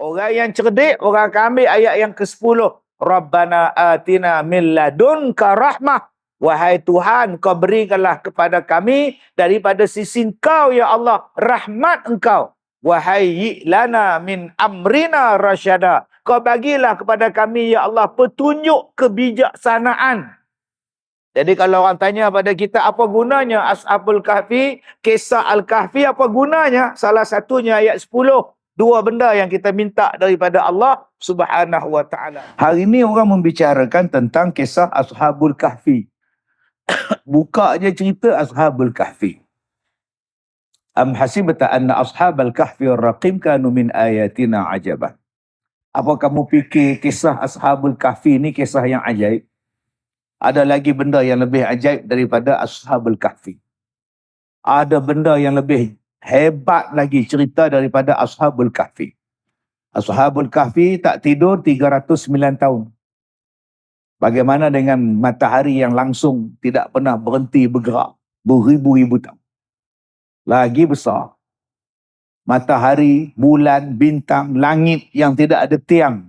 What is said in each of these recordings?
Orang yang cerdik, orang akan ambil ayat yang ke-10. Rabbana atina min ladunka rahmah. Wahai Tuhan, kau berikanlah kepada kami daripada sisi Engkau, ya Allah, rahmat Engkau. Wahai lana min amrina rasyada. Kau bagilah kepada kami, ya Allah, petunjuk kebijaksanaan. Jadi kalau orang tanya pada kita, apa gunanya Ashabul Kahfi, kisah Al-Kahfi, apa gunanya? Salah satunya ayat 10. Dua benda yang kita minta daripada Allah Subhanahu wa ta'ala. Hari ini orang membicarakan tentang kisah Ashabul Kahfi. Buka je cerita Ashabul Kahfi. Am hasibta anna ashabal kahfi ar-raqim kanu min ayatina ajaba. Apa kamu fikir kisah Ashabul Kahfi ni kisah yang ajaib? Ada lagi benda yang lebih ajaib daripada Ashabul Kahfi. Ada benda yang lebih hebat lagi cerita daripada Ashabul Kahfi. Ashabul Kahfi tak tidur 309 tahun. Bagaimana dengan matahari yang langsung tidak pernah berhenti bergerak beribu-ribu tahun. Lagi besar. Matahari, bulan, bintang, langit yang tidak ada tiang.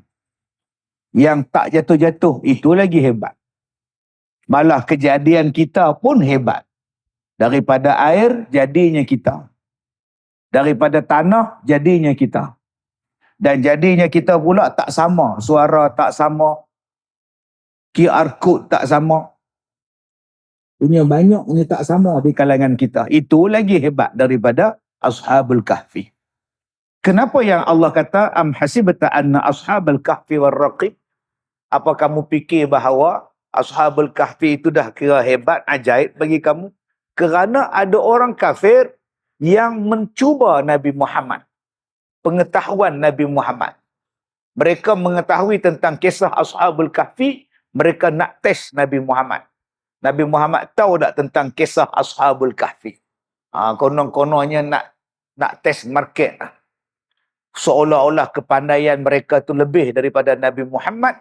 Yang tak jatuh-jatuh. Itu lagi hebat. Malah kejadian kita pun hebat. Daripada air, jadinya kita. Daripada tanah, jadinya kita. Dan jadinya kita pula tak sama. Suara tak sama. QR code tak sama. Punya banyak ni tak sama di kalangan kita. Itu lagi hebat daripada Ashabul Kahfi. Kenapa yang Allah kata am hasibta anna ashabal kahfi war-raqib? Apa kamu fikir bahawa Ashabul Kahfi itu dah kira hebat, ajaib bagi kamu? Kerana ada orang kafir yang mencuba Nabi Muhammad. Pengetahuan Nabi Muhammad. Mereka mengetahui tentang kisah Ashabul Kahfi. Mereka nak test Nabi Muhammad. Nabi Muhammad tahu tak tentang kisah Ashabul Kahfi? Konon-kononnya nak test market. Seolah-olah kepandaian mereka tu lebih daripada Nabi Muhammad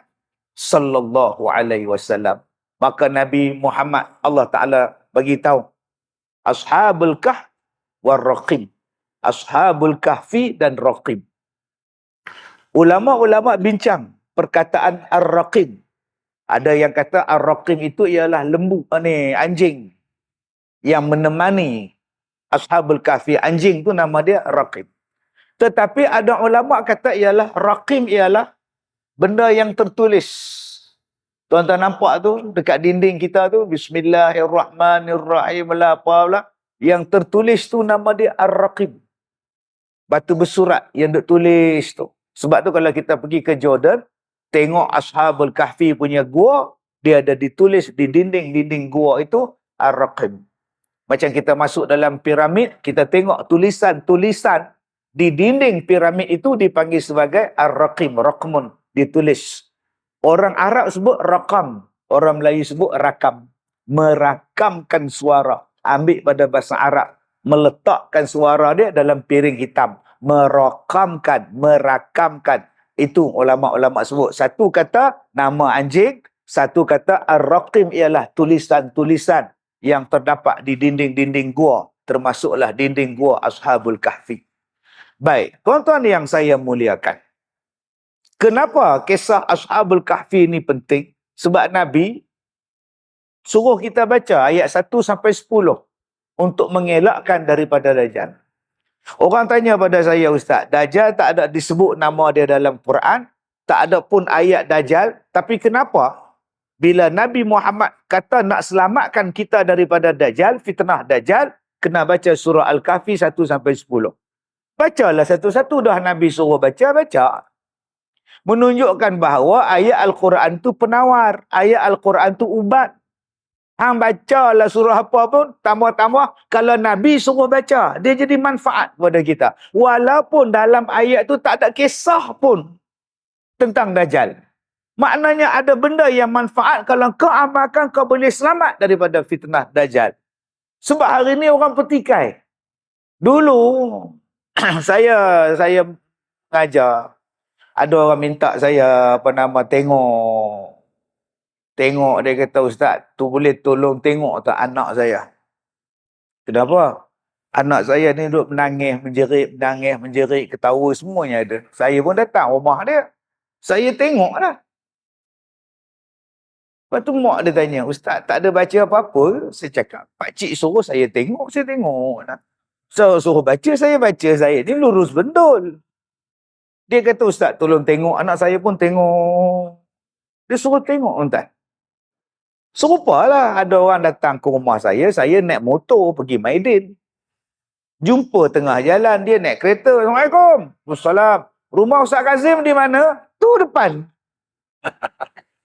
sallallahu alaihi wasallam. Maka Nabi Muhammad Allah Taala bagi tahu Ashabul Kahf war-Raqim. Ashabul Kahfi dan Raqim. Ulama-ulama bincang perkataan Ar-Raqim. Ada yang kata Ar-Raqim itu ialah lembu, anjing yang menemani Ashabul Kahfi. Anjing tu nama dia Raqim. Tetapi ada ulama kata ialah Raqim ialah benda yang tertulis. Tuan-tuan nampak tu dekat dinding kita tu, Bismillahirrahmanirrahim lah apalah. Yang tertulis tu nama dia Ar-Raqim. Batu bersurat yang ditulis tu. Sebab tu kalau kita pergi ke Jordan, tengok Ashabul Kahfi punya gua, dia ada ditulis di dinding-dinding gua itu Ar-Raqim. Macam kita masuk dalam piramid, kita tengok tulisan-tulisan di dinding piramid itu dipanggil sebagai Ar-Raqim, Raqmun, ditulis. Orang Arab sebut Raqam, orang Melayu sebut Rakam. Merakamkan suara. Ambil pada bahasa Arab, meletakkan suara dia dalam piring hitam. Merakamkan. Itu ulama-ulama sebut. Satu kata nama anjing, satu kata Ar-Raqim ialah tulisan-tulisan yang terdapat di dinding-dinding gua, termasuklah dinding gua Ashabul Kahfi. Baik, tuan-tuan yang saya muliakan. Kenapa kisah Ashabul Kahfi ini penting? Sebab Nabi suruh kita baca ayat 1 sampai 10 untuk mengelakkan daripada Dajjal. Orang tanya pada saya, Ustaz, Dajjal tak ada disebut nama dia dalam Quran, tak ada pun ayat Dajjal, tapi kenapa bila Nabi Muhammad kata nak selamatkan kita daripada Dajjal, fitnah Dajjal, kena baca surah Al-Kahfi 1 sampai 10. Bacalah satu-satu, dah Nabi suruh baca. Menunjukkan bahawa ayat Al-Quran tu penawar, ayat Al-Quran tu ubat. Hang bacalah surah apa pun, tambah-tambah kalau Nabi suruh baca, dia jadi manfaat kepada kita. Walaupun dalam ayat tu tak ada kisah pun tentang Dajjal. Maknanya ada benda yang manfaat, kalau kau amalkan kau boleh selamat daripada fitnah Dajjal. Sebab hari ni orang petikai. Dulu saya mengajar, ada orang minta saya tengok, dia kata, Ustaz, tu boleh tolong tengok tak anak saya? Kenapa? Anak saya ni duduk menangis, menjerit, ketawa, semuanya ada. Saya pun datang rumah dia. Saya tengok lah. Lepas tu mak dia tanya, "Ustaz tak ada baca apa-apa?" Saya cakap, "Pakcik suruh saya tengok, saya tengok." Suruh baca, saya baca. Saya ni lurus bendul. Dia kata, "Ustaz tolong tengok." Anak saya pun tengok. Dia suruh tengok, Ustaz. Serupalah ada orang datang ke rumah saya naik motor pergi Maidin. Jumpa tengah jalan, dia naik kereta. "Assalamualaikum." "Wassalam." "Rumah Ustaz Kazim di mana?" "Tu depan."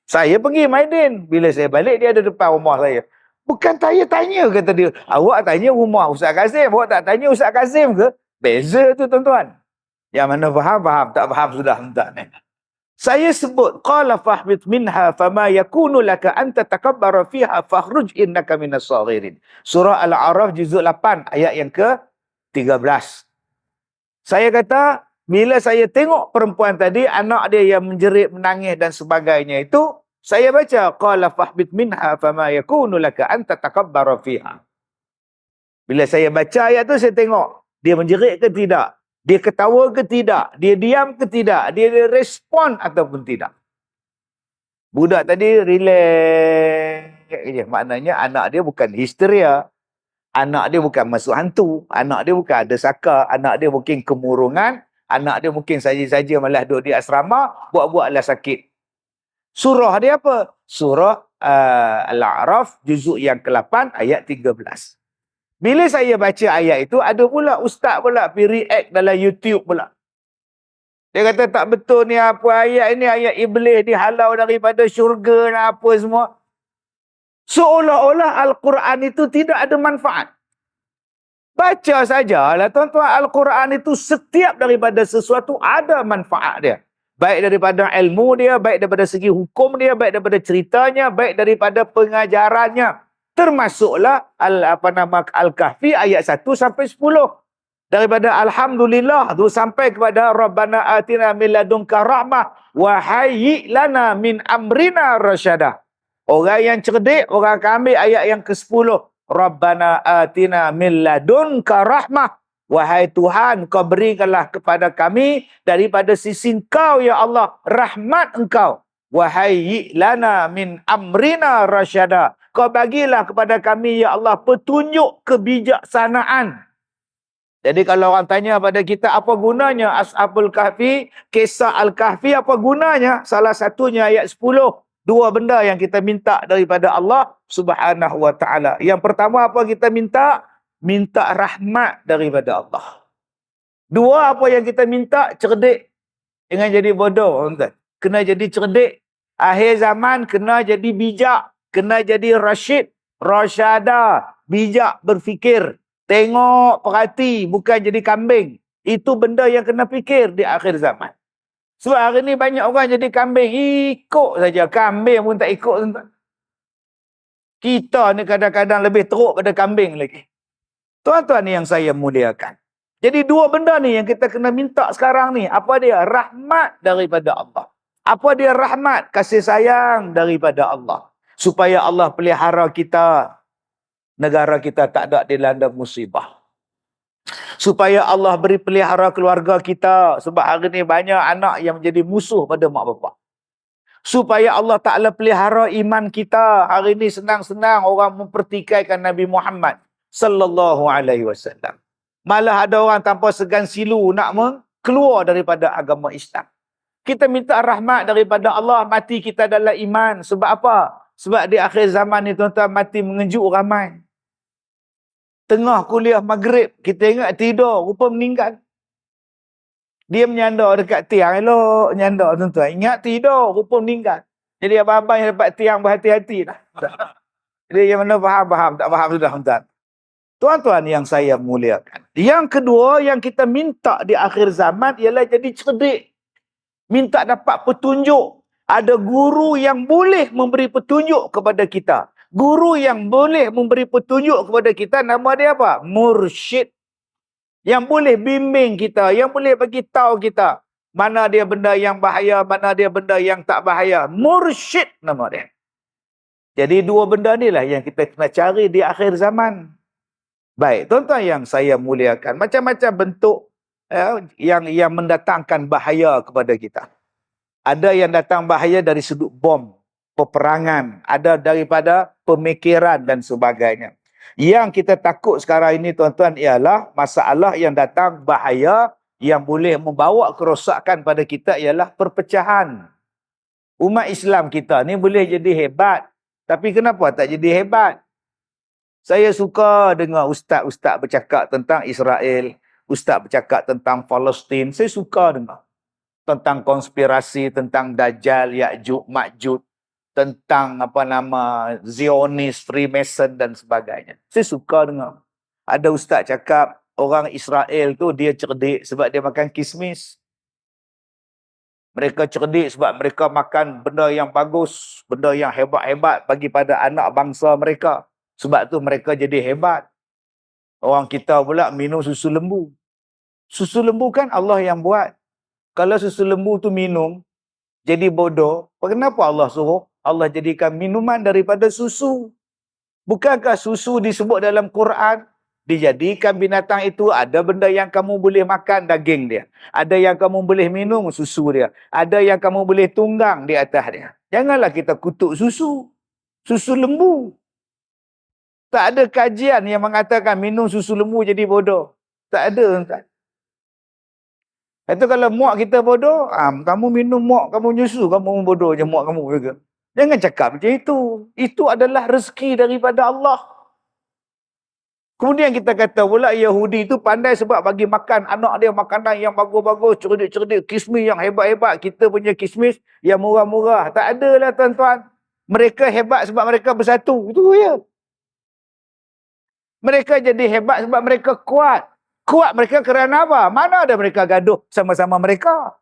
Saya pergi Maidin. Bila saya balik, dia ada depan rumah saya. "Bukan saya tanya," kata dia. "Awak tanya rumah Ustaz Kazim. Awak tak tanya Ustaz Kazim ke?" Beza tu tuan-tuan. Yang mana faham, faham. Tak faham sudah. Tak. Saya sebut, "Qala fahbit minha fama yakunu laka an tatakabbara fiha fakhruj innaka minas saghirin." Surah Al-A'raf juzuk 8 ayat yang ke-13. Saya kata, bila saya tengok perempuan tadi, anak dia yang menjerit, menangis dan sebagainya itu, saya baca, "Qala fahbit minha fama yakunu laka an tatakabbara fiha." Bila saya baca ayat tu, saya tengok, dia menjerit ke tidak? Dia ketawa ke tidak? Dia diam ke tidak? Dia respon ataupun tidak? Budak tadi relax je. Maknanya anak dia bukan histeria. Anak dia bukan masuk hantu. Anak dia bukan ada saka. Anak dia mungkin kemurungan. Anak dia mungkin saja-saja malah duduk di asrama. Buat-buatlah sakit. Surah dia apa? Surah Al-A'raf juzuk yang ke-8 ayat 13. Bila saya baca ayat itu, ada pula ustaz pula pergi react dalam YouTube pula. Dia kata tak betul ni apa ayat ini, ayat iblis dihalau daripada syurga dan apa semua. Seolah-olah Al-Quran itu tidak ada manfaat. Baca sajalah tuan-tuan, Al-Quran itu setiap daripada sesuatu ada manfaat dia. Baik daripada ilmu dia, baik daripada segi hukum dia, baik daripada ceritanya, baik daripada pengajarannya. Termasuklah Al-Kahfi ayat 1 sampai 10. Daripada Alhamdulillah tu sampai kepada Rabbana atina min ladunka rahmah wa hayyi lana min amrina rasyada. Orang yang cerdik, orang akan ambil ayat yang ke-10. Rabbana atina min ladunka rahmah. Wahai Tuhan, kau berikanlah kepada kami daripada sisi Engkau, ya Allah, rahmat Engkau. Wahai lana min amrina rasyada. Kau bagilah kepada kami, ya Allah, petunjuk kebijaksanaan. Jadi kalau orang tanya pada kita apa gunanya Ashabul Kahfi, kisah Al-Kahfi apa gunanya? Salah satunya ayat 10. Dua benda yang kita minta daripada Allah Subhanahu wa taala. Yang pertama apa kita minta? Minta rahmat daripada Allah. Dua, apa yang kita minta? Cerdik. Jangan jadi bodoh, tuan. Kena jadi cerdik. Akhir zaman kena jadi bijak, kena jadi rasyid, rasyada, bijak berfikir. Tengok, perhati, bukan jadi kambing. Itu benda yang kena fikir di akhir zaman. Sebab hari ni banyak orang jadi kambing. Ikut saja. Kambing pun tak ikut, tuan. Kita ni kadang-kadang lebih teruk pada kambing lagi. Tuan-tuan ni yang saya muliakan. Jadi dua benda ni yang kita kena minta sekarang ni. Apa dia? Rahmat daripada Allah. Apa dia rahmat? Kasih sayang daripada Allah. Supaya Allah pelihara kita. Negara kita tak ada dilanda musibah. Supaya Allah beri pelihara keluarga kita. Sebab hari ni banyak anak yang menjadi musuh pada mak bapak. Supaya Allah Ta'ala pelihara iman kita. Hari ni senang-senang orang mempertikaikan Nabi Muhammad sallallahu alaihi wasallam. Malah ada orang tanpa segan silu nak keluar daripada agama Islam. Kita minta rahmat daripada Allah, mati kita dalam iman. Sebab apa? Sebab di akhir zaman ni tuan-tuan, mati mengejut ramai. Tengah kuliah maghrib, kita ingat tidur, rupa meninggal. Dia menyandar dekat tiang, elok menyandar tuan-tuan. Ingat tidur, rupa meninggal. Jadi abang-abang yang dapat tiang berhati-hati lah. Jadi yang mana faham, tak faham sudah tuan-tuan. Tuan-tuan yang saya muliakan. Yang kedua yang kita minta di akhir zaman ialah jadi cerdik. Minta dapat petunjuk. Ada guru yang boleh memberi petunjuk kepada kita. Guru yang boleh memberi petunjuk kepada kita, nama dia apa? Mursyid. Yang boleh bimbing kita, yang boleh bagi tahu kita mana dia benda yang bahaya, mana dia benda yang tak bahaya. Mursyid nama dia. Jadi dua benda ni lah yang kita kena cari di akhir zaman. Baik, tuan-tuan yang saya muliakan, macam-macam bentuk yang mendatangkan bahaya kepada kita. Ada yang datang bahaya dari sudut bom, peperangan, ada daripada pemikiran dan sebagainya. Yang kita takut sekarang ini tuan-tuan ialah masalah yang datang bahaya yang boleh membawa kerosakan pada kita ialah perpecahan. Umat Islam kita ni boleh jadi hebat, tapi kenapa tak jadi hebat? Saya suka dengar ustaz-ustaz bercakap tentang Israel, ustaz bercakap tentang Palestin. Saya suka dengar tentang konspirasi, tentang Dajjal, Ya'juj, Ma'juj, tentang Zionis, Freemason dan sebagainya. Saya suka dengar. Ada ustaz cakap orang Israel tu dia cerdik sebab dia makan kismis. Mereka cerdik sebab mereka makan benda yang bagus, benda yang hebat-hebat bagi pada anak bangsa mereka. Sebab tu mereka jadi hebat. Orang kita pula minum susu lembu. Susu lembu kan Allah yang buat. Kalau susu lembu tu minum, jadi bodoh, kenapa Allah suruh Allah jadikan minuman daripada susu? Bukankah susu disebut dalam Quran? Dijadikan binatang itu, ada benda yang kamu boleh makan daging dia. Ada yang kamu boleh minum susu dia. Ada yang kamu boleh tunggang di atas dia. Janganlah kita kutuk susu. Susu lembu. Tak ada kajian yang mengatakan minum susu lembu jadi bodoh. Tak ada. Itu kalau muak kita bodoh, kamu minum muak, kamu nyusu, kamu bodoh je muak kamu juga. Jangan cakap macam itu. Itu adalah rezeki daripada Allah. Kemudian kita kata pula Yahudi itu pandai sebab bagi makan anak dia makanan yang bagus-bagus, cerdik-cerdik, kismis yang hebat-hebat. Kita punya kismis yang murah-murah. Tak adalah tuan-tuan. Mereka hebat sebab mereka bersatu. Itu ya. Mereka jadi hebat sebab mereka kuat. Kuat mereka kerana apa? Mana ada mereka gaduh sama-sama mereka?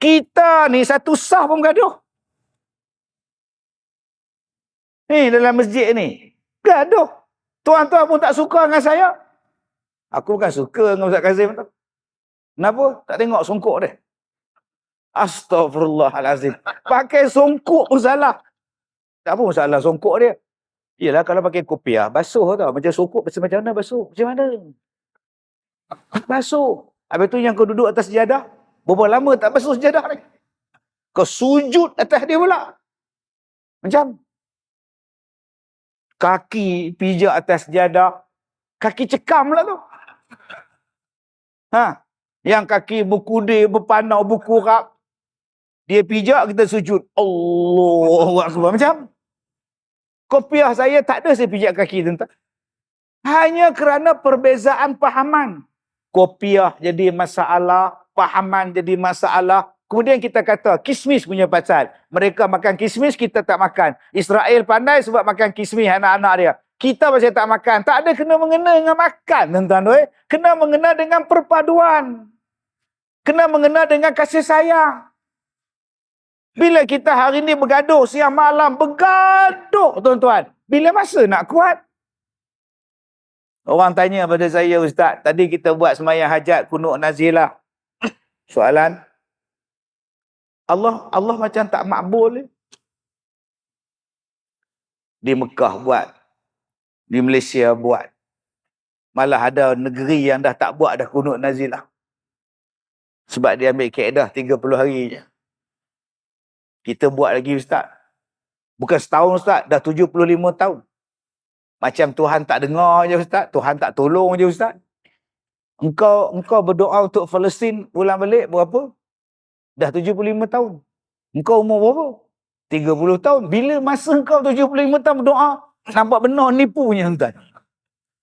Kita ni satu sah pun gaduh. Ni dalam masjid ni. Gaduh. Tuan-tuan pun tak suka dengan saya. Aku bukan suka dengan Ustaz Kazim tu. Kenapa? Tak tengok songkok dia. Astaghfirullahalazim. Pakai songkok pun salah. Tak apa masalah songkok dia. Yelah kalau pakai kopiah, basuh tau. Macam songkok macam mana basuh? Macam mana? Basuh. Habis tu yang kau duduk atas sejadah, berapa lama tak basuh sejadah ni? Kau sujud atas dia pula. Macam kaki pijak atas sejadah, kaki cekam lah tu. Yang kaki berkudir, berpanau, berkurap, dia pijak, kita sujud. Allahu Akbar. Macam kopiah saya tak ada saya pijak kaki tuan-tuan. Hanya kerana perbezaan pahaman. Kopiah jadi masalah, pahaman jadi masalah. Kemudian kita kata kismis punya pasal. Mereka makan kismis, kita tak makan. Israel pandai sebab makan kismis anak-anak dia. Kita masih tak makan. Tak ada kena-mengena dengan makan, tuan-tuan. Kena mengena dengan perpaduan. Kena mengena dengan kasih sayang. Bila kita hari ni bergaduh, siang malam bergaduh, tuan-tuan. Bila masa nak kuat? Orang tanya pada saya, Ustaz, tadi kita buat sembahyang hajat, kunut nazilah. Soalan, Allah macam tak makbul. Di Mekah buat. Di Malaysia buat. Malah ada negeri yang dah tak buat dah kunut nazilah. Sebab dia ambil kaedah 30 hari je. Kita buat lagi, Ustaz. Bukan setahun, Ustaz. Dah 75 tahun. Macam Tuhan tak dengar je, Ustaz. Tuhan tak tolong je, Ustaz. Engkau berdoa untuk Palestin ulang balik berapa? Dah 75 tahun. Engkau umur berapa? 30 tahun. Bila masa engkau 75 tahun berdoa, nampak benar nipunya, Tuan.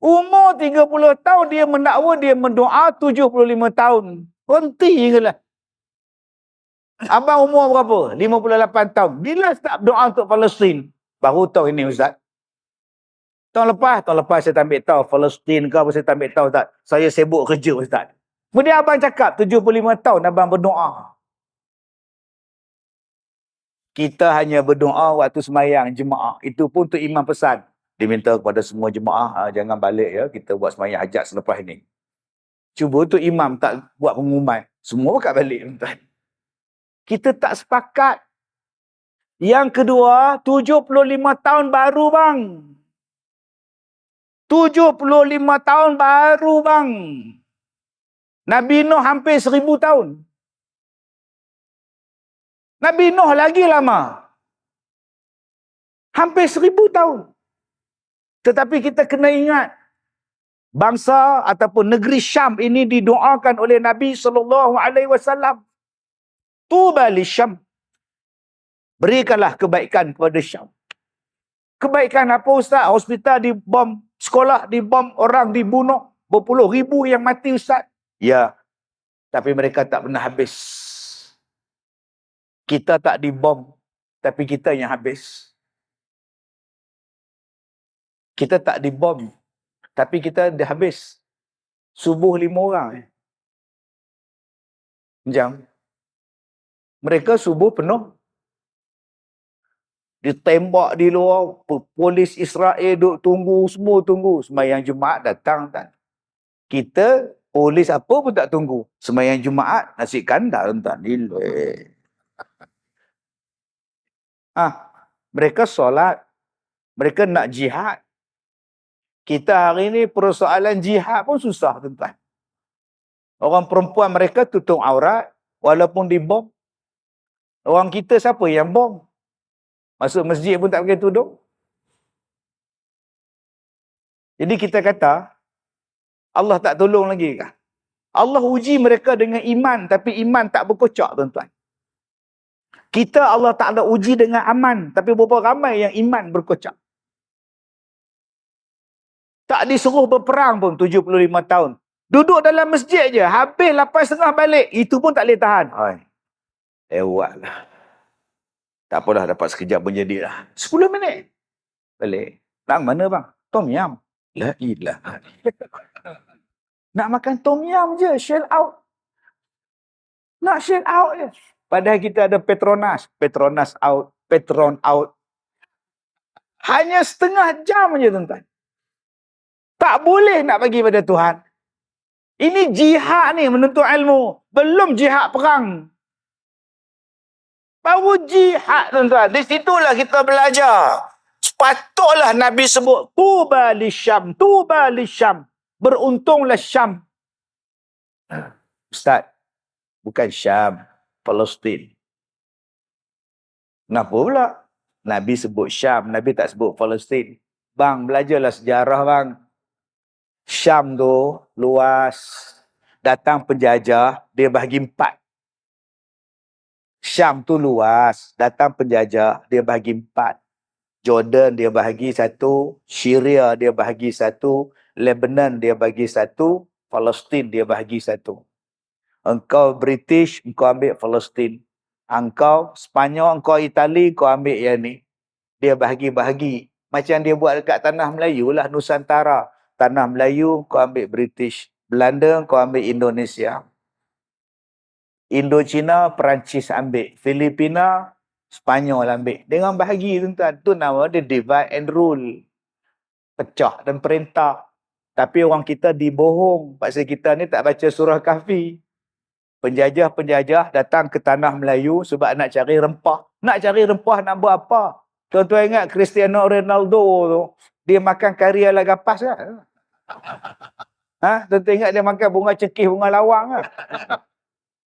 Umur 30 tahun dia mendakwa, dia mendoa 75 tahun. Henti je lah. Abang umur berapa? 58 tahun. Bila start doa untuk Palestin? Baru tahu ini, Ustaz. Tahun lepas saya tak ambil tahu Palestin ke apa, saya tak ambil tahu, Ustaz. Saya sibuk kerja, Ustaz. Kemudian abang cakap 75 tahun abang berdoa. Kita hanya berdoa waktu semayang jemaah. Itu pun untuk imam pesan. Diminta kepada semua jemaah, jangan balik ya, kita buat semayang hajat selepas ini. Cuba tu imam tak buat pengumuman. Semua kat balik, tuan. Kita tak sepakat. Yang kedua, 75 tahun baru, bang. 75 tahun baru bang. Nabi Nuh hampir 1000 tahun. Nabi Nuh lagi lama. Hampir 1000 tahun. Tetapi kita kena ingat, bangsa ataupun negeri Syam ini didoakan oleh Nabi SAW. Tuba li Syam. Berikanlah kebaikan kepada Syam. Kebaikan apa Ustaz? Hospital dibom, sekolah dibom, orang dibunuh, berpuluh ribu yang mati Ustaz. Ya, tapi mereka tak pernah habis. Kita tak dibom, tapi kita yang habis. Kita tak dibom, tapi kita dah habis. Subuh 5 orang. Jam. Mereka subuh penuh. Ditembak di luar. Polis Israel duduk tunggu. Semua tunggu. Sembahyang Jumaat datang tak. Kita, polis apa pun tak tunggu. Sembahyang Jumaat, nasi kandar tak. Mereka solat. Mereka nak jihad. Kita hari ni persoalan jihad pun susah tuan-tuan. Orang perempuan mereka tutup aurat walaupun dibom. Orang kita siapa yang bom? Masuk masjid pun tak pakai tudung. Jadi kita kata Allah tak tolong lagi kah? Allah uji mereka dengan iman, tapi iman tak berkocak tuan-tuan. Kita Allah tak ada uji dengan aman, tapi berapa ramai yang iman berkocak. Tak disuruh berperang pun 75 tahun. Duduk dalam masjid je. Habis 8.30 balik. Itu pun tak boleh tahan. Lewat lah. Tak apalah, dapat sekejap pun jadilah. 10 minit. Balik. Nak mana bang? Tom yum. La ilah. Nak makan tom yum je. Shell out. Nak shell out je. Padahal kita ada Petronas. Petronas out. Petron out. Hanya setengah jam je tuan-tuan. Tak boleh nak bagi pada Tuhan. Ini jihad ni menuntut ilmu. Belum jihad perang. Baru jihad tuan-tuan. Di situlah kita belajar. Sepatutlah Nabi sebut. Tuba li Syam. Tuba li Syam. Beruntunglah Syam. Ustaz. Bukan Syam. Palestin. Kenapa pula? Nabi sebut Syam. Nabi tak sebut Palestin. Bang, belajarlah sejarah bang. Syam tu luas. Datang penjajah, dia bahagi 4. Syam tu luas. Datang penjajah, dia bahagi 4. Jordan dia bahagi 1. Syria dia bahagi 1. Lebanon dia bahagi 1. Palestin dia bahagi 1. Engkau British, engkau ambil Palestin. Engkau Sepanyol, engkau Itali, engkau ambil yang ni. Dia bahagi-bahagi. Macam dia buat dekat tanah Melayu lah, Nusantara. Tanah Melayu, kau ambil British. Belanda, kau ambil Indonesia. Indochina, Perancis ambil. Filipina, Sepanyol ambil. Dengan bahagi tuan-tuan. Itu nama dia divide and rule. Pecah dan perintah. Tapi orang kita dibohong. Pasal kita ni tak baca surah Kahfi. Penjajah-penjajah datang ke tanah Melayu sebab nak cari rempah. Nak cari rempah nak buat apa? Tuan-tuan ingat Cristiano Ronaldo tu, dia makan kari ala gapas kan? Tuan-tuan ingat dia makan bunga cekih, bunga lawang kan?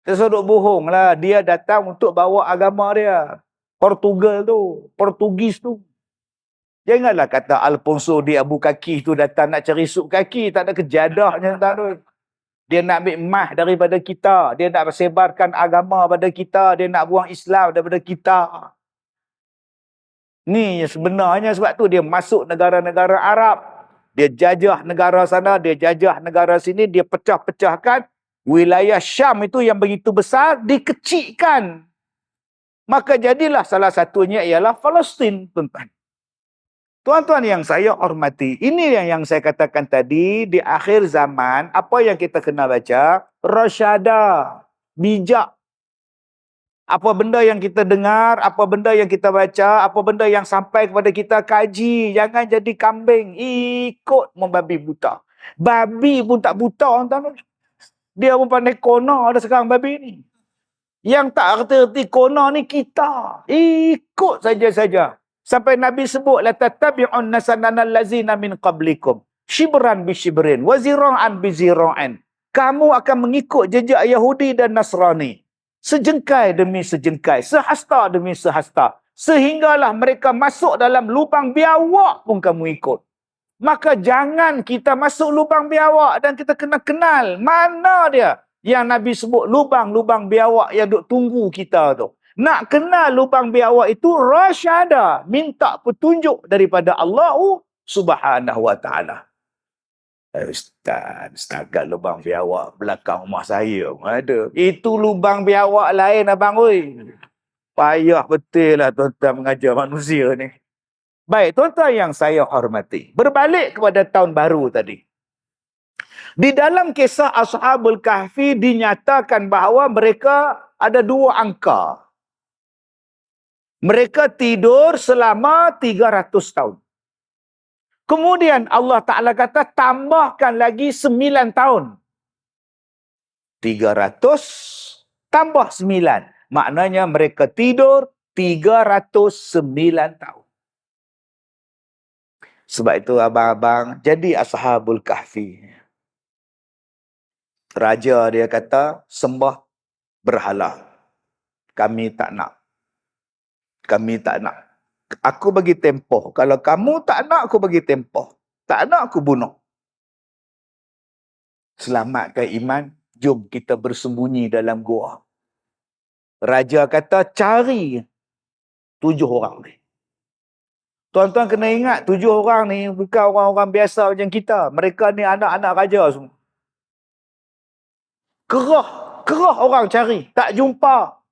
Dia sodok bohong lah. Dia datang untuk bawa agama dia. Portugal tu. Portugis tu. Janganlah kata Alfonso di Abu Kaki tu datang nak cari sup kaki. Tak ada kejadahnya tak tu. Dia nak ambil emas daripada kita. Dia nak sebarkan agama pada kita. Dia nak buang Islam daripada kita. Ni sebenarnya sebab tu dia masuk negara-negara Arab. Dia jajah negara sana, dia jajah negara sini, dia pecah-pecahkan. Wilayah Syam itu yang begitu besar, dikecilkan. Maka jadilah salah satunya ialah Palestin, tuan-tuan. Tuan-tuan yang saya hormati, ini yang saya katakan tadi, di akhir zaman, apa yang kita kena baca? Rasyada, bijak. Apa benda yang kita dengar, apa benda yang kita baca, apa benda yang sampai kepada kita, kaji. Jangan jadi kambing, ikut membabi buta. Babi pun tak buta, tuan-tuan. Dia pun pandai kona ada sekarang babi ni. Yang tak erti-erti kona ni kita. Ikut saja-saja. Sampai Nabi sebut, la tattabi'un nasananal lazina min qablikum. Shibran bi shibrin, wa zira'an bi zira'in. Kamu akan mengikut jejak Yahudi dan Nasrani. Sejengkai demi sejengkai, sehasta demi sehasta. Sehinggalah mereka masuk dalam lubang biawak pun kamu ikut. Maka jangan kita masuk lubang biawak dan kita kena kenal mana dia yang Nabi sebut lubang-lubang biawak yang duk tunggu kita tu. Nak kenal lubang biawak itu rasyada, minta petunjuk daripada Allah Subhanahu wa taala. Ustaz, setakat lubang biawak belakang rumah saya ada. Itu lubang biawak lain abang oi. Payah betul lah tuan-tuan mengajar manusia ni. Baik, tuan-tuan yang saya hormati. Berbalik kepada tahun baru tadi. Di dalam kisah Ashabul Kahfi dinyatakan bahawa mereka ada 2 angka. Mereka tidur selama 300 tahun. Kemudian Allah Ta'ala kata tambahkan lagi 9 tahun. 300 tambah 9. Maknanya mereka tidur 309 tahun. Sebab itu abang-abang jadi Ashabul Kahfi. Raja dia kata sembah berhala. Kami tak nak. Kami tak nak. Aku bagi tempoh. Kalau kamu tak nak, aku bagi tempoh. Tak nak, aku bunuh. Selamatkan iman. Jom kita bersembunyi dalam gua. Raja kata cari 7 orang ni. Tuan-tuan kena ingat 7 orang ni bukan orang-orang biasa macam kita. Mereka ni anak-anak raja semua. Kerah orang cari. Tak jumpa.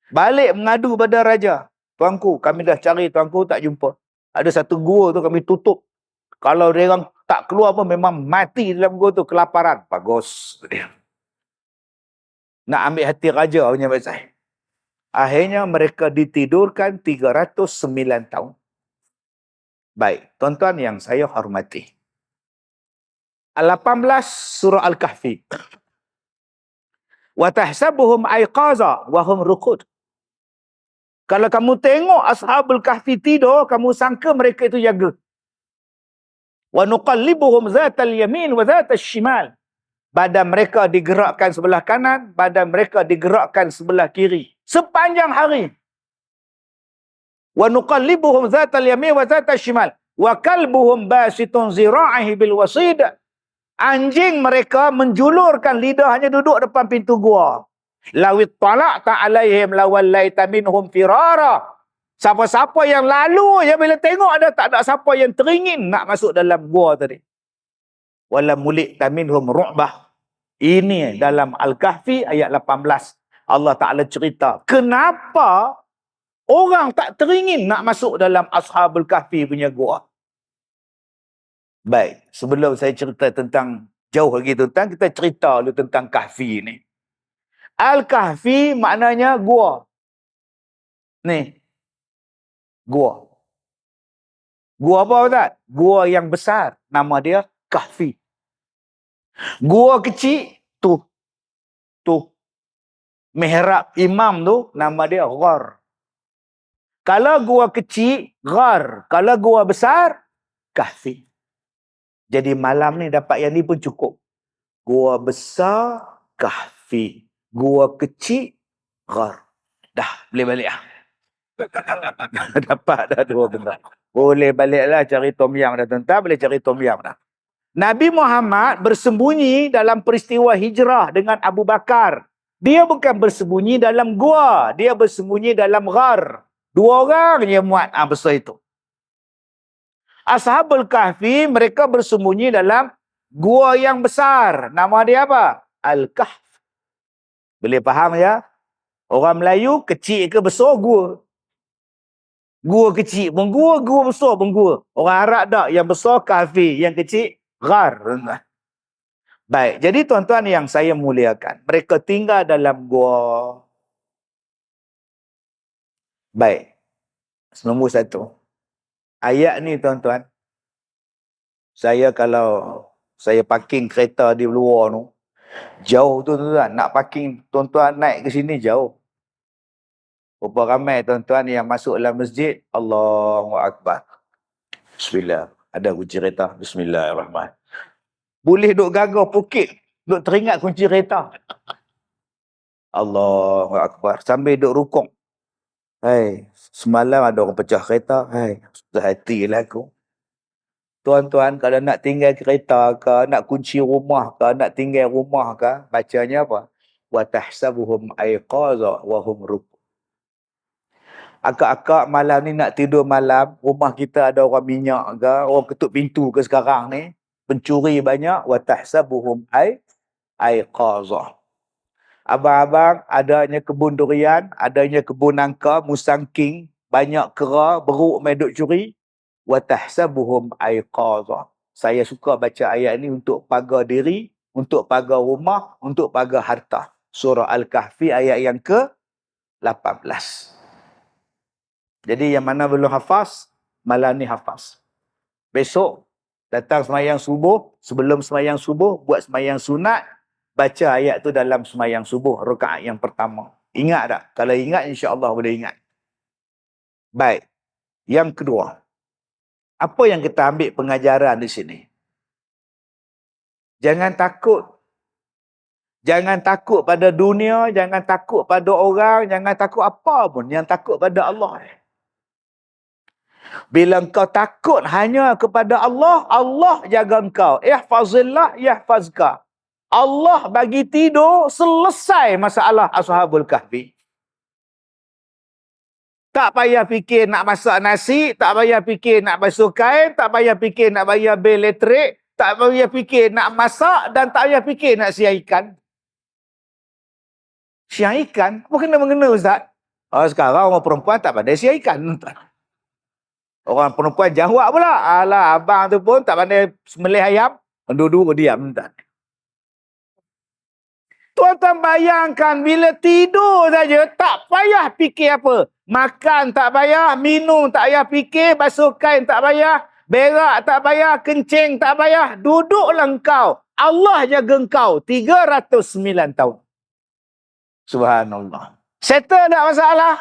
Balik mengadu pada raja. Tuanku, kami dah cari tuanku tak jumpa. Ada satu gua tu kami tutup. Kalau dia orang tak keluar pun memang mati dalam gua tu kelaparan. Bagus. Nak ambil hati raja punya pasal. Akhirnya mereka ditidurkan 309 tahun. Baik, tuan-tuan yang saya hormati. 18 surah Al-Kahfi. Wa tahsabuhum aiqaza wa hum ruqud. Kalau kamu tengok Ashabul Kahfi tidur, kamu sangka mereka itu jaga. Wa nuqallibuhum zatal yamin wa zatal shimal. Badan mereka digerakkan sebelah kanan, badan mereka digerakkan sebelah kiri. Sepanjang hari. Wa nuqallibuhum zatal yamin wa zatal shimal. Wa kalbuhum basitun zira'ihi bil wasid. Anjing mereka menjulurkan lidahnya duduk depan pintu gua. Lawit talaqta alaihim lawallaita minhum firara. Siapa-siapa yang lalu ya bila tengok ada tak ada siapa yang teringin nak masuk dalam gua tadi. Wala mulita minhum ru'bah. Ini dalam Al-Kahfi ayat 18. Allah Ta'ala cerita kenapa orang tak teringin nak masuk dalam Ashabul Kahfi punya gua. Baik, sebelum saya cerita tentang jauh lagi tentang, kita cerita dulu tentang Kahfi ni. Al-Kahfi maknanya gua. Ni. Gua. Gua apa Ustaz? Gua yang besar. Nama dia Kahfi. Gua kecil tu. Mihrab imam tu nama dia Ghar. Kalau gua kecil, Ghar. Kalau gua besar, Kahfi. Jadi malam ni dapat yang ni pun cukup. Gua besar, Kahfi. Gua kecil, Ghar. Dah, boleh balik lah. Dapat dah 2 benda. Boleh baliklah cari tom yam dah tuan-tuan. Boleh cari tom yam dah. Nabi Muhammad bersembunyi dalam peristiwa hijrah dengan Abu Bakar. Dia bukan bersembunyi dalam gua. Dia bersembunyi dalam Ghar. 2 orang yang muat besar itu. Ashabul Kahfi mereka bersembunyi dalam gua yang besar. Nama dia apa? Al-Kahf. Boleh faham ya? Orang Melayu kecil ke besar gua. Gua kecil pun gua, gua besar pun gua. Orang Arab tak, yang besar Kahfi, yang kecil Ghar. Baik, jadi tuan-tuan yang saya muliakan, mereka tinggal dalam gua. Baik. Nombor 1. Ayat ni tuan-tuan. Saya kalau saya parking kereta di luar tu, jauh tu tuan-tuan, nak parking tuan-tuan naik ke sini jauh. Berapa ramai tuan-tuan yang masuk dalam masjid, Allahu Akbar. Bismillah. Ada kunci kereta. Bismillahirrahmanirrahim. Boleh duk gagau pukit, duk teringat kunci kereta. Allahu Akbar. Sambil duk rukuk. Hai, semalam ada orang pecah kereta. Hai, sudah hatilah aku. Tuan-tuan, kalau nak tinggal kereta ke, nak kunci rumah ke, nak tinggal rumah ke, bacanya apa? Wa tahsabuhum aiqaza wa hum ruku'. Akak-akak malam ni nak tidur malam, rumah kita ada orang minyak ke, orang ketuk pintu ke sekarang ni, pencuri banyak, wa tahsabuhum aiqaza. Abang-abang, adanya kebun durian, adanya kebun nangka, musangking, banyak kera, beruk main duk curi. Wa tahsabuhum aiqaza. Saya suka baca ayat ni untuk pagar diri, untuk pagar rumah, untuk pagar harta. Surah Al-Kahfi ayat yang ke-18. Jadi yang mana belum hafaz, malam ni hafaz. Besok datang semayang subuh, sebelum semayang subuh buat semayang sunat, baca ayat tu dalam semayang subuh rakaat yang pertama. Ingat tak? Kalau ingat insya-Allah boleh ingat. Baik. Yang kedua, apa yang kita ambil pengajaran di sini? Jangan takut. Jangan takut pada dunia, jangan takut pada orang, jangan takut apa pun. Yang takut pada Allah. Bila engkau takut hanya kepada Allah, Allah jaga engkau. Ihfazillah yahfazka. Allah bagi tidur, selesai masalah Ashabul Kahfi. Tak payah fikir nak masak nasi, tak payah fikir nak basuh kain, tak payah fikir nak bayar bil elektrik, tak payah fikir nak masak dan tak payah fikir nak siang ikan. Siang ikan? Apa kena-mengena Ustaz? Oh, sekarang orang perempuan tak pandai siang ikan. Orang perempuan jawab pula. Alah, abang tu pun tak pandai sembelih ayam. Dua-dua diam. Tuan-tuan bayangkan bila tidur saja tak payah fikir apa. Makan tak payah, minum tak payah fikir, basuh kain tak payah, berak tak payah, kencing tak payah. Duduklah engkau. Allah jaga engkau 309 tahun. Subhanallah. Settle tak masalah?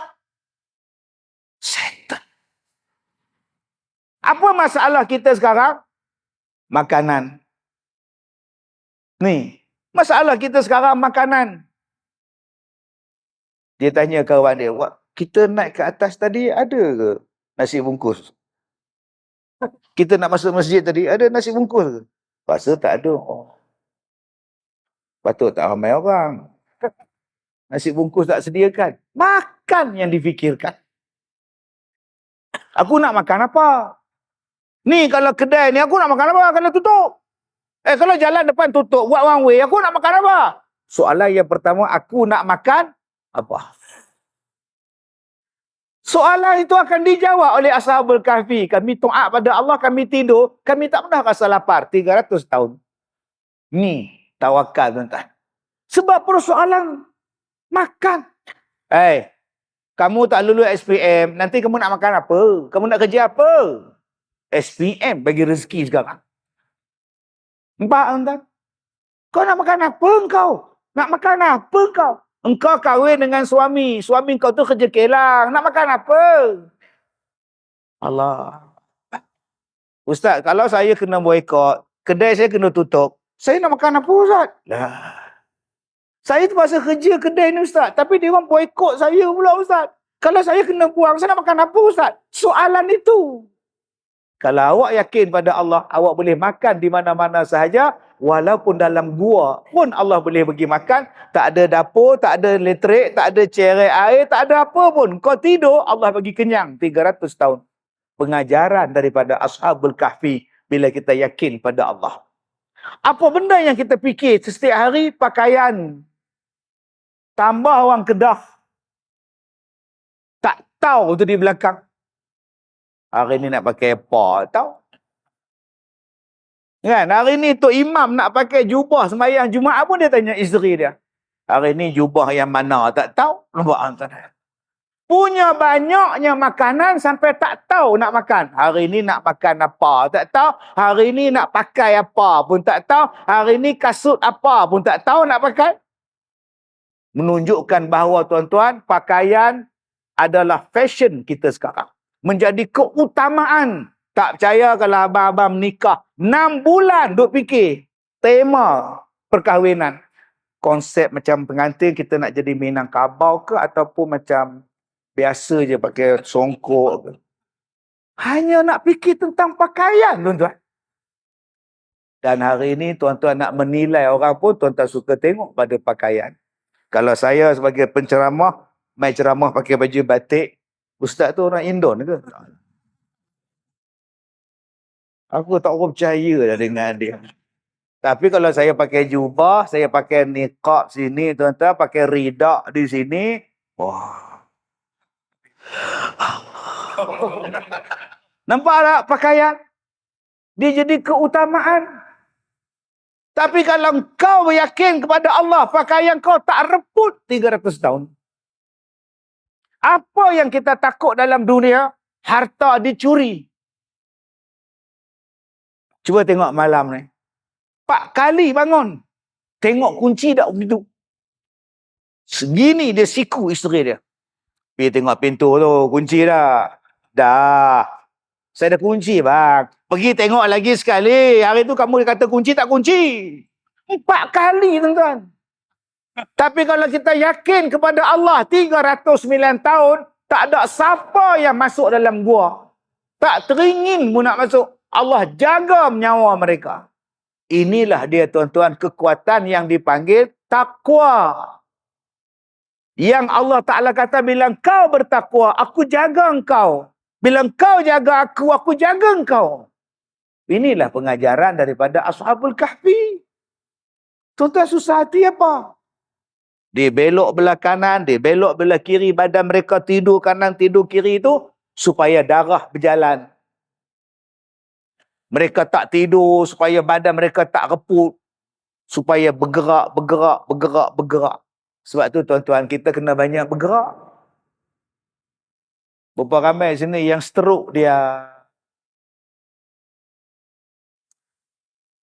Settle. Apa masalah kita sekarang? Makanan. Ni. Masalah kita sekarang makanan. Dia tanya kawan dia, kita naik ke atas tadi ada ke nasi bungkus? Kita nak masuk masjid tadi, ada nasi bungkus ke? Rasa tak ada. Oh. Patut tak ramai orang. Nasi bungkus tak sediakan. Makan yang difikirkan. Aku nak makan apa? Ni kalau kedai ni aku nak makan apa? Kalau tutup. Kalau jalan depan tutup, buat one way, aku nak makan apa? Soalan yang pertama, aku nak makan apa? Soalan itu akan dijawab oleh Ashabul Kahfi. Kami taat pada Allah, kami tidur, kami tak pernah rasa lapar. 300 tahun. Ni, tawakal tuan-tuan. Sebab persoalan makan. Kamu tak lulus SPM, nanti kamu nak makan apa? Kamu nak kerja apa? SPM bagi rezeki sekarang. Nampak tuan-tuan? Kau nak makan apa engkau? Nak makan apa engkau? Engkau kahwin dengan suami. Suami engkau tu kerja kelang. Nak makan apa? Allah. Ustaz, kalau saya kena boykot, kedai saya kena tutup, saya nak makan apa Ustaz? Lah. Saya terpaksa kerja kedai ni Ustaz. Tapi dia orang boykot saya pula Ustaz. Kalau saya kena buang, saya nak makan apa Ustaz? Soalan itu. Kalau awak yakin pada Allah, awak boleh makan di mana-mana sahaja, walaupun dalam gua pun Allah boleh bagi makan, tak ada dapur, tak ada elektrik, tak ada cerek air, tak ada apa pun. Kau tidur, Allah bagi kenyang 300 tahun. Pengajaran daripada Ashabul Kahfi bila kita yakin pada Allah. Apa benda yang kita fikir setiap hari? Pakaian. Tambah orang Kedah. Tak tahu tu di belakang. Hari ni nak pakai apa, tahu? Kan, hari ni Tok Imam nak pakai jubah sembahyang Jumaat pun dia tanya isteri dia. Hari ni jubah yang mana, tak tahu? Nampak tuan. Punya banyaknya makanan sampai tak tahu nak makan. Hari ni nak makan apa, tak tahu. Hari ni nak pakai apa pun tak tahu. Hari ni kasut apa pun tak tahu nak pakai. Menunjukkan bahawa tuan-tuan, pakaian adalah fashion kita sekarang. Menjadi keutamaan. Tak percaya kalau abang-abang menikah 6 bulan duk fikir tema perkahwinan. Konsep macam pengantin kita nak jadi Minangkabau ke ataupun macam biasa je pakai songkok ke. Hanya nak fikir tentang pakaian, tuan-tuan. Dan hari ini tuan-tuan nak menilai orang pun tuan-tuan suka tengok pada pakaian. Kalau saya sebagai penceramah, main ceramah pakai baju batik, ustaz tu orang Indon ke? Aku tak percaya dah dengan dia. Tapi kalau saya pakai jubah, saya pakai niqab sini, tuan-tuan, pakai ridak di sini, wah. Nampak tak pakaian? Dia jadi keutamaan. Tapi kalau kau yakin kepada Allah, pakaian kau tak reput 300 tahun. Apa yang kita takut dalam dunia? Harta dicuri. Cuba tengok malam ni. 4 kali bangun. Tengok kunci tak begitu. Segini dia siku isteri dia. Pergi tengok pintu tu, kunci dah. Dah. Saya ada kunci bang. Pergi tengok lagi sekali. Hari tu kamu kata kunci tak kunci. 4 kali tuan-tuan. Tapi kalau kita yakin kepada Allah 309 tahun, tak ada siapa yang masuk dalam gua. Tak teringin pun nak masuk. Allah jaga nyawa mereka. Inilah dia tuan-tuan kekuatan yang dipanggil takwa. Yang Allah Ta'ala kata bila kau bertakwa, aku jaga engkau. Bila kau jaga aku jaga engkau. Inilah pengajaran daripada Ashabul Kahfi. Tuan-tuan susah hati apa? Dia belok belah kanan, dia belok belah kiri, badan mereka tidur kanan, tidur kiri itu supaya darah berjalan. Mereka tak tidur supaya badan mereka tak reput. Supaya bergerak. Sebab tu tuan-tuan, kita kena banyak bergerak. Berapa ramai sini yang stroke dia.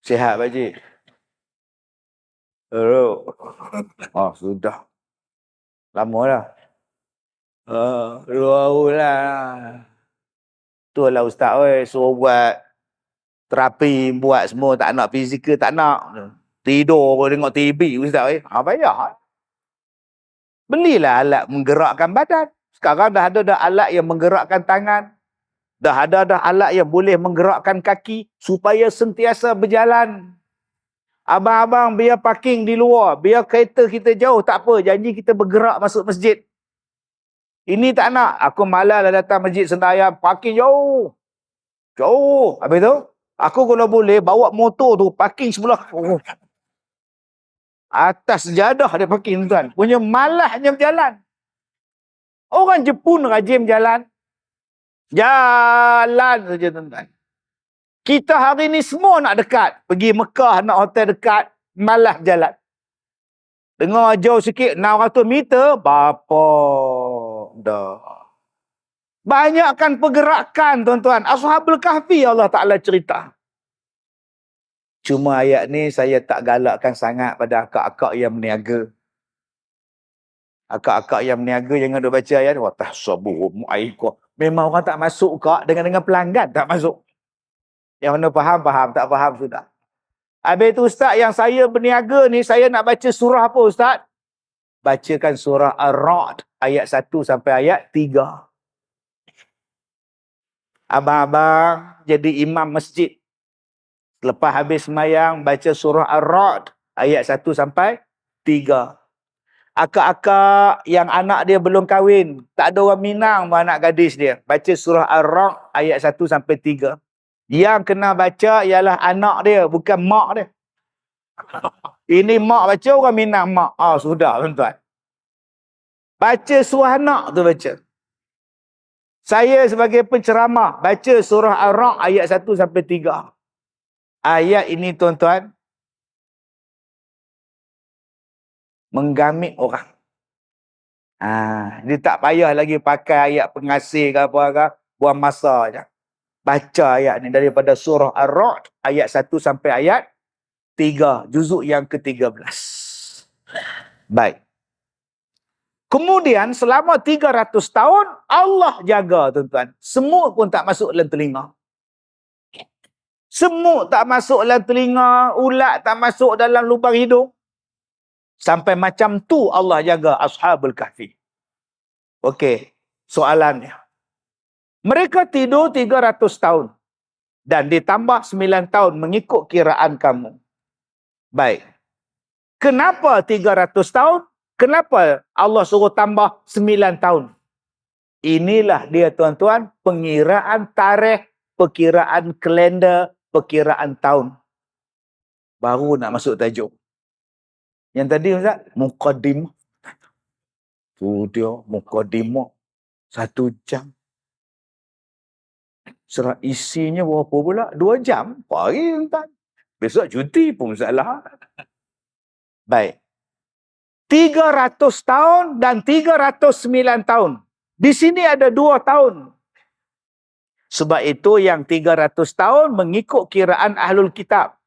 Sihat Pakcik? Oh, sudah. Lama dah. 2 tahun lah. Itulah ustaz, suruh buat terapi, buat semua, tak nak fizikal, tak nak. Tidur, tengok TV, ustaz. Payah. Belilah alat menggerakkan badan. Sekarang dah ada alat yang menggerakkan tangan. Dah ada alat yang boleh menggerakkan kaki supaya sentiasa berjalan. Abang-abang biar parking di luar, biar kereta kita jauh, tak apa. Janji kita bergerak masuk masjid. Ini tak nak. Aku malas lah datang masjid sembahyang, parking jauh. Jauh. Habis tu, aku kalau boleh bawa motor tu parking sebelah. Atas sejadah dia parking tuan. Punya malahnya berjalan. Orang Jepun rajin jalan. Jalan saja tuan-tuan. Kita hari ni semua nak dekat. Pergi Mekah nak hotel dekat. Malah jalan. Dengar jauh sikit 600 meter. Bapa. Dah. Banyakkan pergerakan tuan-tuan. Ashabul Kahfi Allah Ta'ala cerita. Cuma ayat ni saya tak galakkan sangat pada akak-akak yang berniaga. Akak-akak yang berniaga jangan duk baca ayat. Wa tahsabuhum mu'aiqah. Memang orang tak masuk kak dengan pelanggan tak masuk. Yang mana faham, tak faham sudah. Habis tu ustaz, yang saya berniaga ni, saya nak baca surah apa ustaz? Bacakan surah Ar-Ra'd ayat 1 sampai ayat 3. Abang-abang jadi imam masjid. Lepas habis sembahyang, baca surah Ar-Ra'd ayat 1 sampai 3. Akak-akak yang anak dia belum kahwin, tak ada orang Minang pun anak gadis dia, baca surah Ar-Ra'd ayat 1 sampai 3. Yang kena baca ialah anak dia, bukan mak dia. Ini mak baca, orang Minang mak. Sudah tuan-tuan. Baca surah anak tu baca. Saya sebagai penceramah baca surah Ar-Ra'd ayat 1 sampai 3. Ayat ini tuan-tuan menggamit orang. Dia tak payah lagi pakai ayat pengasih ke apa-apa, buang masa je. Baca ayat ni daripada surah Ar-Ra'd ayat 1 sampai ayat 3, juzuk yang ke-13. Baik. Kemudian selama 300 tahun Allah jaga tuan-tuan. Semut pun tak masuk dalam telinga. Semut tak masuk dalam telinga, ulat tak masuk dalam lubang hidung. Sampai macam tu Allah jaga Ashabul Kahfi. Okey, soalannya. Mereka tidur 300 tahun. Dan ditambah 9 tahun mengikut kiraan kamu. Baik. Kenapa 300 tahun? Kenapa Allah suruh tambah 9 tahun? Inilah dia tuan-tuan, pengiraan tarikh, perkiraan kalender, perkiraan tahun. Baru nak masuk tajuk. Yang tadi Ustaz, muqaddimah. Tu dia, muqaddimah. 1 jam. Serah isinya berapa pula? 2 jam. Pagi Ustaz. Besok cuti pun salah. Baik. 300 tahun dan 309 tahun. Di sini ada 2 tahun. Sebab itu yang 300 tahun mengikut kiraan Ahlul Kitab.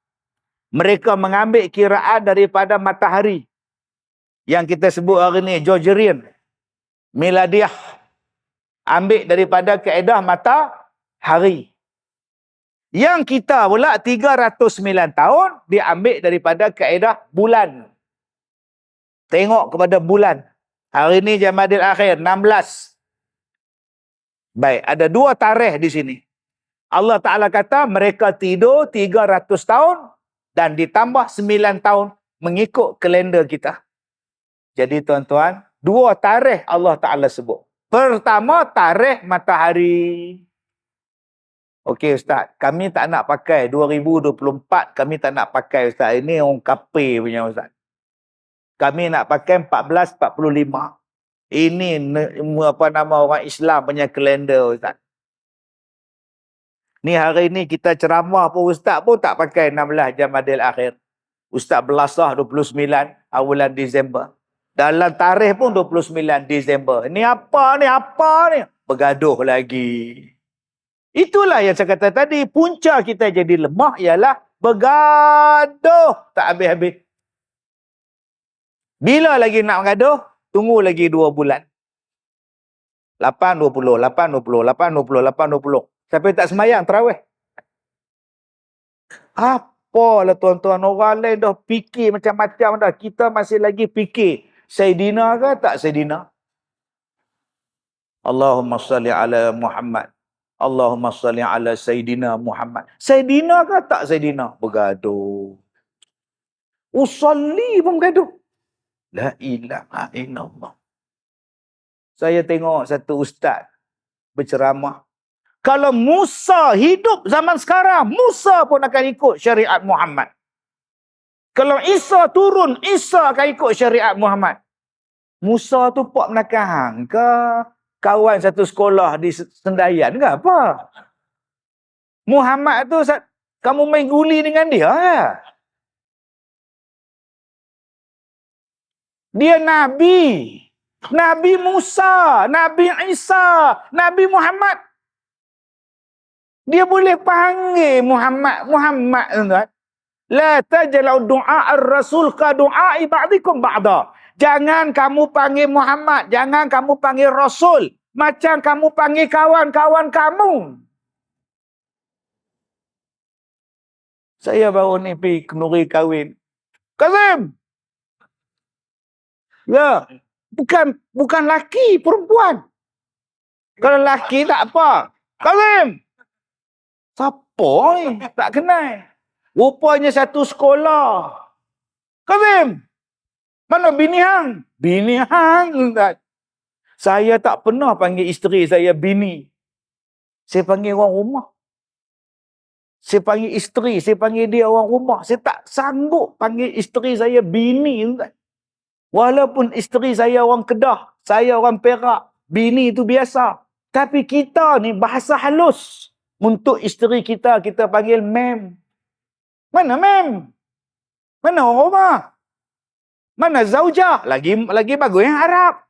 Mereka mengambil kiraan daripada matahari. Yang kita sebut hari ini, Georgian. Miladiah. Ambil daripada kaedah matahari. Yang kita pula 309 tahun, diambil daripada kaedah bulan. Tengok kepada bulan. Hari ini Jamadil Akhir, 16. Baik, ada 2 tarikh di sini. Allah Ta'ala kata mereka tidur 300 tahun dan ditambah 9 tahun mengikut kalender kita. Jadi tuan-tuan, 2 tarikh Allah Ta'ala sebut. Pertama, tarikh matahari. Okey Ustaz, kami tak nak pakai 2024, kami tak nak pakai Ustaz. Ini orang kafir punya Ustaz. Kami nak pakai 1445. Ini apa nama orang Islam punya kalender Ustaz. Ni hari ni kita ceramah pun Ustaz pun tak pakai 16 Jamadil Akhir. Ustaz belasah 29 awalan Disember. Dalam tarikh pun 29 Disember. Ini apa ni? Apa ni? Bergaduh lagi. Itulah yang saya kata tadi. Punca kita jadi lemah ialah bergaduh tak habis-habis. Bila lagi nak bergaduh? Tunggu lagi 2 bulan. 8.20, 8.20, 8.20, 8.20. Sampai tak semayang tarawih. Apalah tuan-tuan, orang lain dah fikir macam-macam dah. Kita masih lagi fikir. Sayyidina ke tak Sayyidina? Allahumma salli ala Muhammad. Allahumma salli ala Sayyidina Muhammad. Sayyidina ke tak Sayyidina? Bergaduh. Usalli pun bergaduh. La ilaha illallah. Saya tengok satu ustaz berceramah. Kalau Musa hidup zaman sekarang, Musa pun akan ikut syariat Muhammad. Kalau Isa turun, Isa akan ikut syariat Muhammad. Musa tu pak menakang ke? Kawan satu sekolah di Sendayan ke apa? Muhammad tu, kamu main guli dengan dia ke? Dia Nabi. Nabi Musa, Nabi Isa, Nabi Muhammad. Dia boleh panggil Muhammad, tuan-tuan. La tajlau du'a ar-rasul ka du'ai ba'dikum ba'da. Jangan kamu panggil Muhammad, jangan kamu panggil Rasul macam kamu panggil kawan-kawan kamu. Saya baru ni pergi kenduri kahwin. Kazim. Ya, bukan laki, perempuan. Kalau laki tak apa. Kazim. Siapa ni? Tak kenal. Rupanya satu sekolah. Kazim. Mana bini hang? Bini hang. Saya tak pernah panggil isteri saya bini. Saya panggil orang rumah. Saya panggil isteri, saya panggil dia orang rumah. Saya tak sanggup panggil isteri saya bini. Walaupun isteri saya orang Kedah, saya orang Perak, bini itu biasa. Tapi kita ni bahasa halus. Untuk isteri kita, kita panggil mem. Mana mem? Mana orang rumah? Mana zaujah? Lagi bagus yang Arab.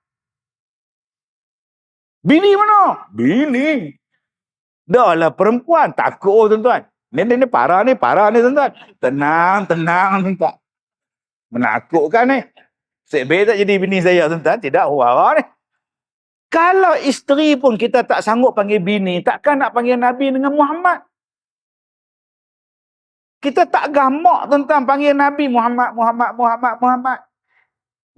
Bini mana? Bini. Dah lah perempuan. Takut tuan-tuan. Ni parah ni tuan-tuan. Tenang, tuan-tuan. Menakutkan ni. Sebab tak jadi bini saya tuan-tuan. Tidak, huara ni. Kalau isteri pun kita tak sanggup panggil bini, takkan nak panggil Nabi dengan Muhammad? Kita tak gamak tuan-tuan panggil Nabi Muhammad, Muhammad, Muhammad, Muhammad.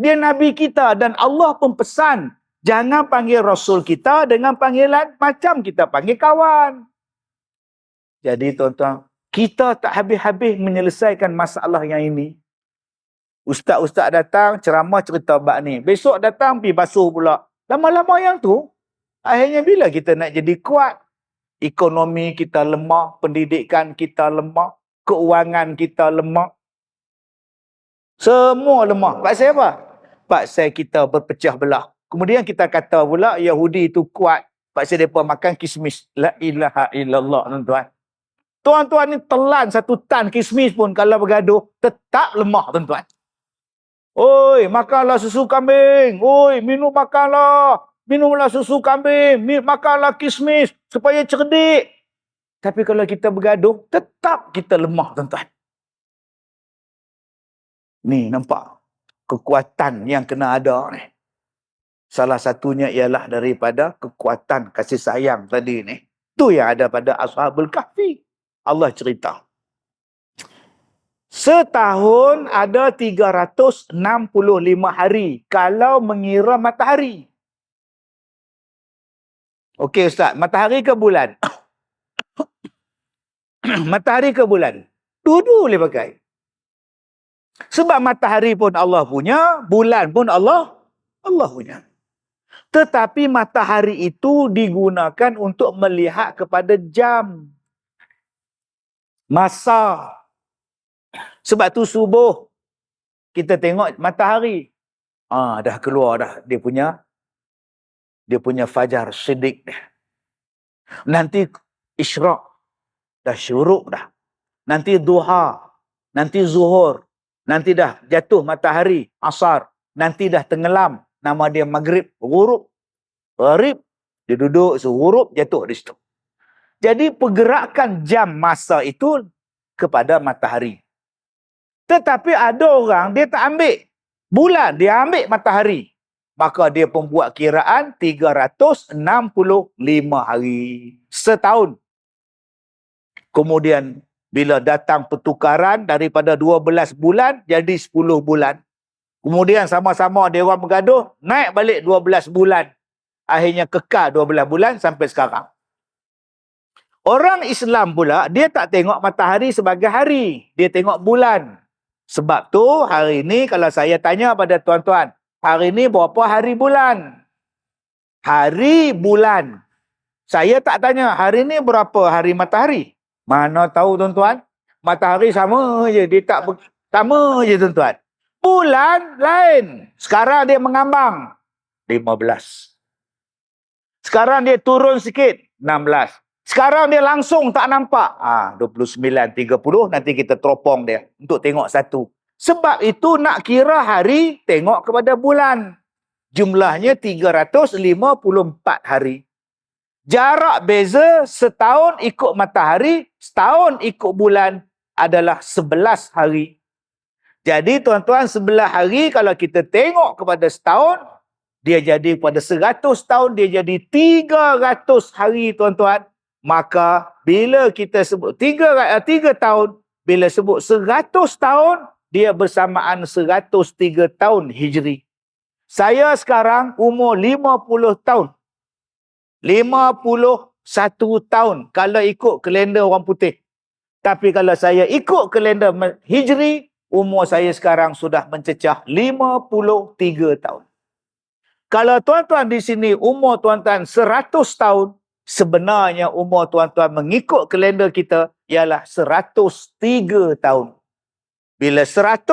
Dia Nabi kita dan Allah pun pesan, jangan panggil Rasul kita dengan panggilan macam kita panggil kawan. Jadi tuan-tuan, kita tak habis-habis menyelesaikan masalah yang ini. Ustaz-ustaz datang, ceramah cerita bab ni. Besok datang, pergi basuh pula. Lama-lama yang tu, akhirnya bila kita nak jadi kuat, ekonomi kita lemah, pendidikan kita lemah, keuangan kita lemah. Semua lemah. Pasal apa? Pasal kita berpecah belah. Kemudian kita kata pula Yahudi itu kuat. Pasal mereka makan kismis. La ilaha illallah, tuan-tuan. Tuan-tuan ni telan 1 tan kismis pun kalau bergaduh, tetap lemah, tuan-tuan. Oi, makanlah susu kambing. Oi, minumlah susu kambing. Makanlah kismis supaya cerdik. Tapi kalau kita bergaduh, tetap kita lemah, tuan-tuan. Ni nampak kekuatan yang kena ada ni. Salah satunya ialah daripada kekuatan kasih sayang tadi ni. Tu yang ada pada Ashabul Kahfi. Allah cerita. Setahun ada 365 hari kalau mengira matahari. Okey Ustaz, matahari ke bulan? Matahari ke bulan? Dua-dua boleh pakai. Sebab matahari pun Allah punya, bulan pun Allah punya. Tetapi matahari itu digunakan untuk melihat kepada jam, masa. Sebab tu subuh kita tengok matahari. Dah keluar dah dia punya fajar siddiq dah. Nanti isyraq dah, syuruk dah. Nanti duha, nanti zuhur. Nanti dah jatuh matahari, asar. Nanti dah tenggelam, nama dia maghrib, ghurub. Gharib, dia duduk, ghurub, jatuh di situ. Jadi pergerakan jam masa itu kepada matahari. Tetapi ada orang, dia tak ambil bulan, dia ambil matahari. Maka dia pun buat kiraan 365 hari. Setahun. Kemudian, bila datang pertukaran daripada 12 bulan jadi 10 bulan. Kemudian sama-sama dia orang bergaduh, naik balik 12 bulan. Akhirnya kekal 12 bulan sampai sekarang. Orang Islam pula, dia tak tengok matahari sebagai hari. Dia tengok bulan. Sebab tu hari ni kalau saya tanya pada tuan-tuan, hari ni berapa hari bulan? Hari bulan. Saya tak tanya, hari ni berapa hari matahari? Mana tahu tuan-tuan? Matahari sama je, dia tak sama je tuan-tuan. Bulan lain. Sekarang dia mengambang 15. Sekarang dia turun sikit 16. Sekarang dia langsung tak nampak 29, 30. Nanti kita teropong dia untuk tengok satu. Sebab itu nak kira hari, tengok kepada bulan. Jumlahnya 354 hari. Jarak beza setahun ikut matahari, setahun ikut bulan adalah 11 hari. Jadi tuan-tuan, 11 hari kalau kita tengok kepada setahun, dia jadi pada 100 tahun, dia jadi 300 hari tuan-tuan. Maka bila kita sebut 3 tahun, bila sebut 100 tahun, dia bersamaan 103 tahun Hijri. Saya sekarang umur 50 tahun. 51 tahun kalau ikut kalender orang putih. Tapi kalau saya ikut kalender Hijri, umur saya sekarang sudah mencecah 53 tahun. Kalau tuan-tuan di sini umur tuan-tuan 100 tahun, sebenarnya umur tuan-tuan mengikut kalender kita ialah 103 tahun. Bila 100,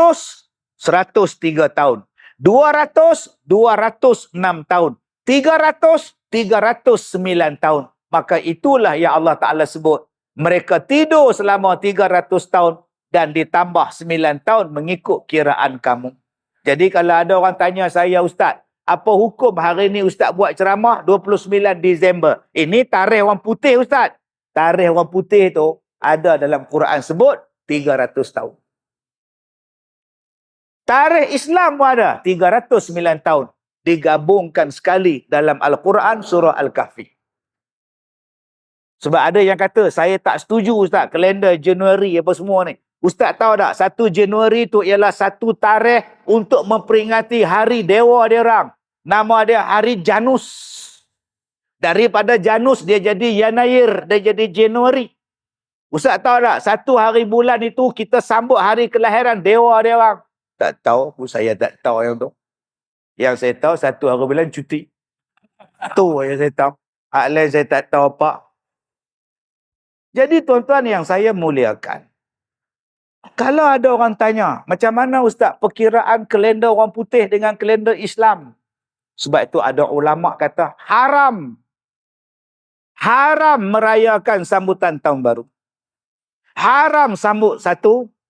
103 tahun. 200, 206 tahun. 300, 309 tahun. Maka itulah yang Allah Ta'ala sebut. Mereka tidur selama 300 tahun dan ditambah 9 tahun mengikut kiraan kamu. Jadi kalau ada orang tanya saya, Ustaz, apa hukum hari ni Ustaz buat ceramah 29 Disember? Ini tarikh orang putih, Ustaz. Tarikh orang putih tu ada dalam Quran sebut 300 tahun. Tarikh Islam pun ada 309 tahun. Digabungkan sekali dalam Al-Quran surah Al-Kahfi. Sebab ada yang kata, saya tak setuju Ustaz, kalender Januari apa semua ni. Ustaz tahu tak, 1 Januari tu ialah satu tarikh untuk memperingati hari dewa dia orang. Nama dia hari Janus. Daripada Janus dia jadi Yanair, dia jadi Januari. Ustaz tahu tak, satu hari bulan itu kita sambut hari kelahiran dewa dia orang. Tak tahu, saya tak tahu yang tu. Yang saya tahu, satu hari bulan cuti. Tu yang saya tahu. Hak lain saya tak tahu apa. Jadi tuan-tuan yang saya muliakan, kalau ada orang tanya, macam mana Ustaz perkiraan kalender orang putih dengan kalender Islam? Sebab itu ada ulama kata, haram. Haram merayakan sambutan tahun baru. Haram sambut 1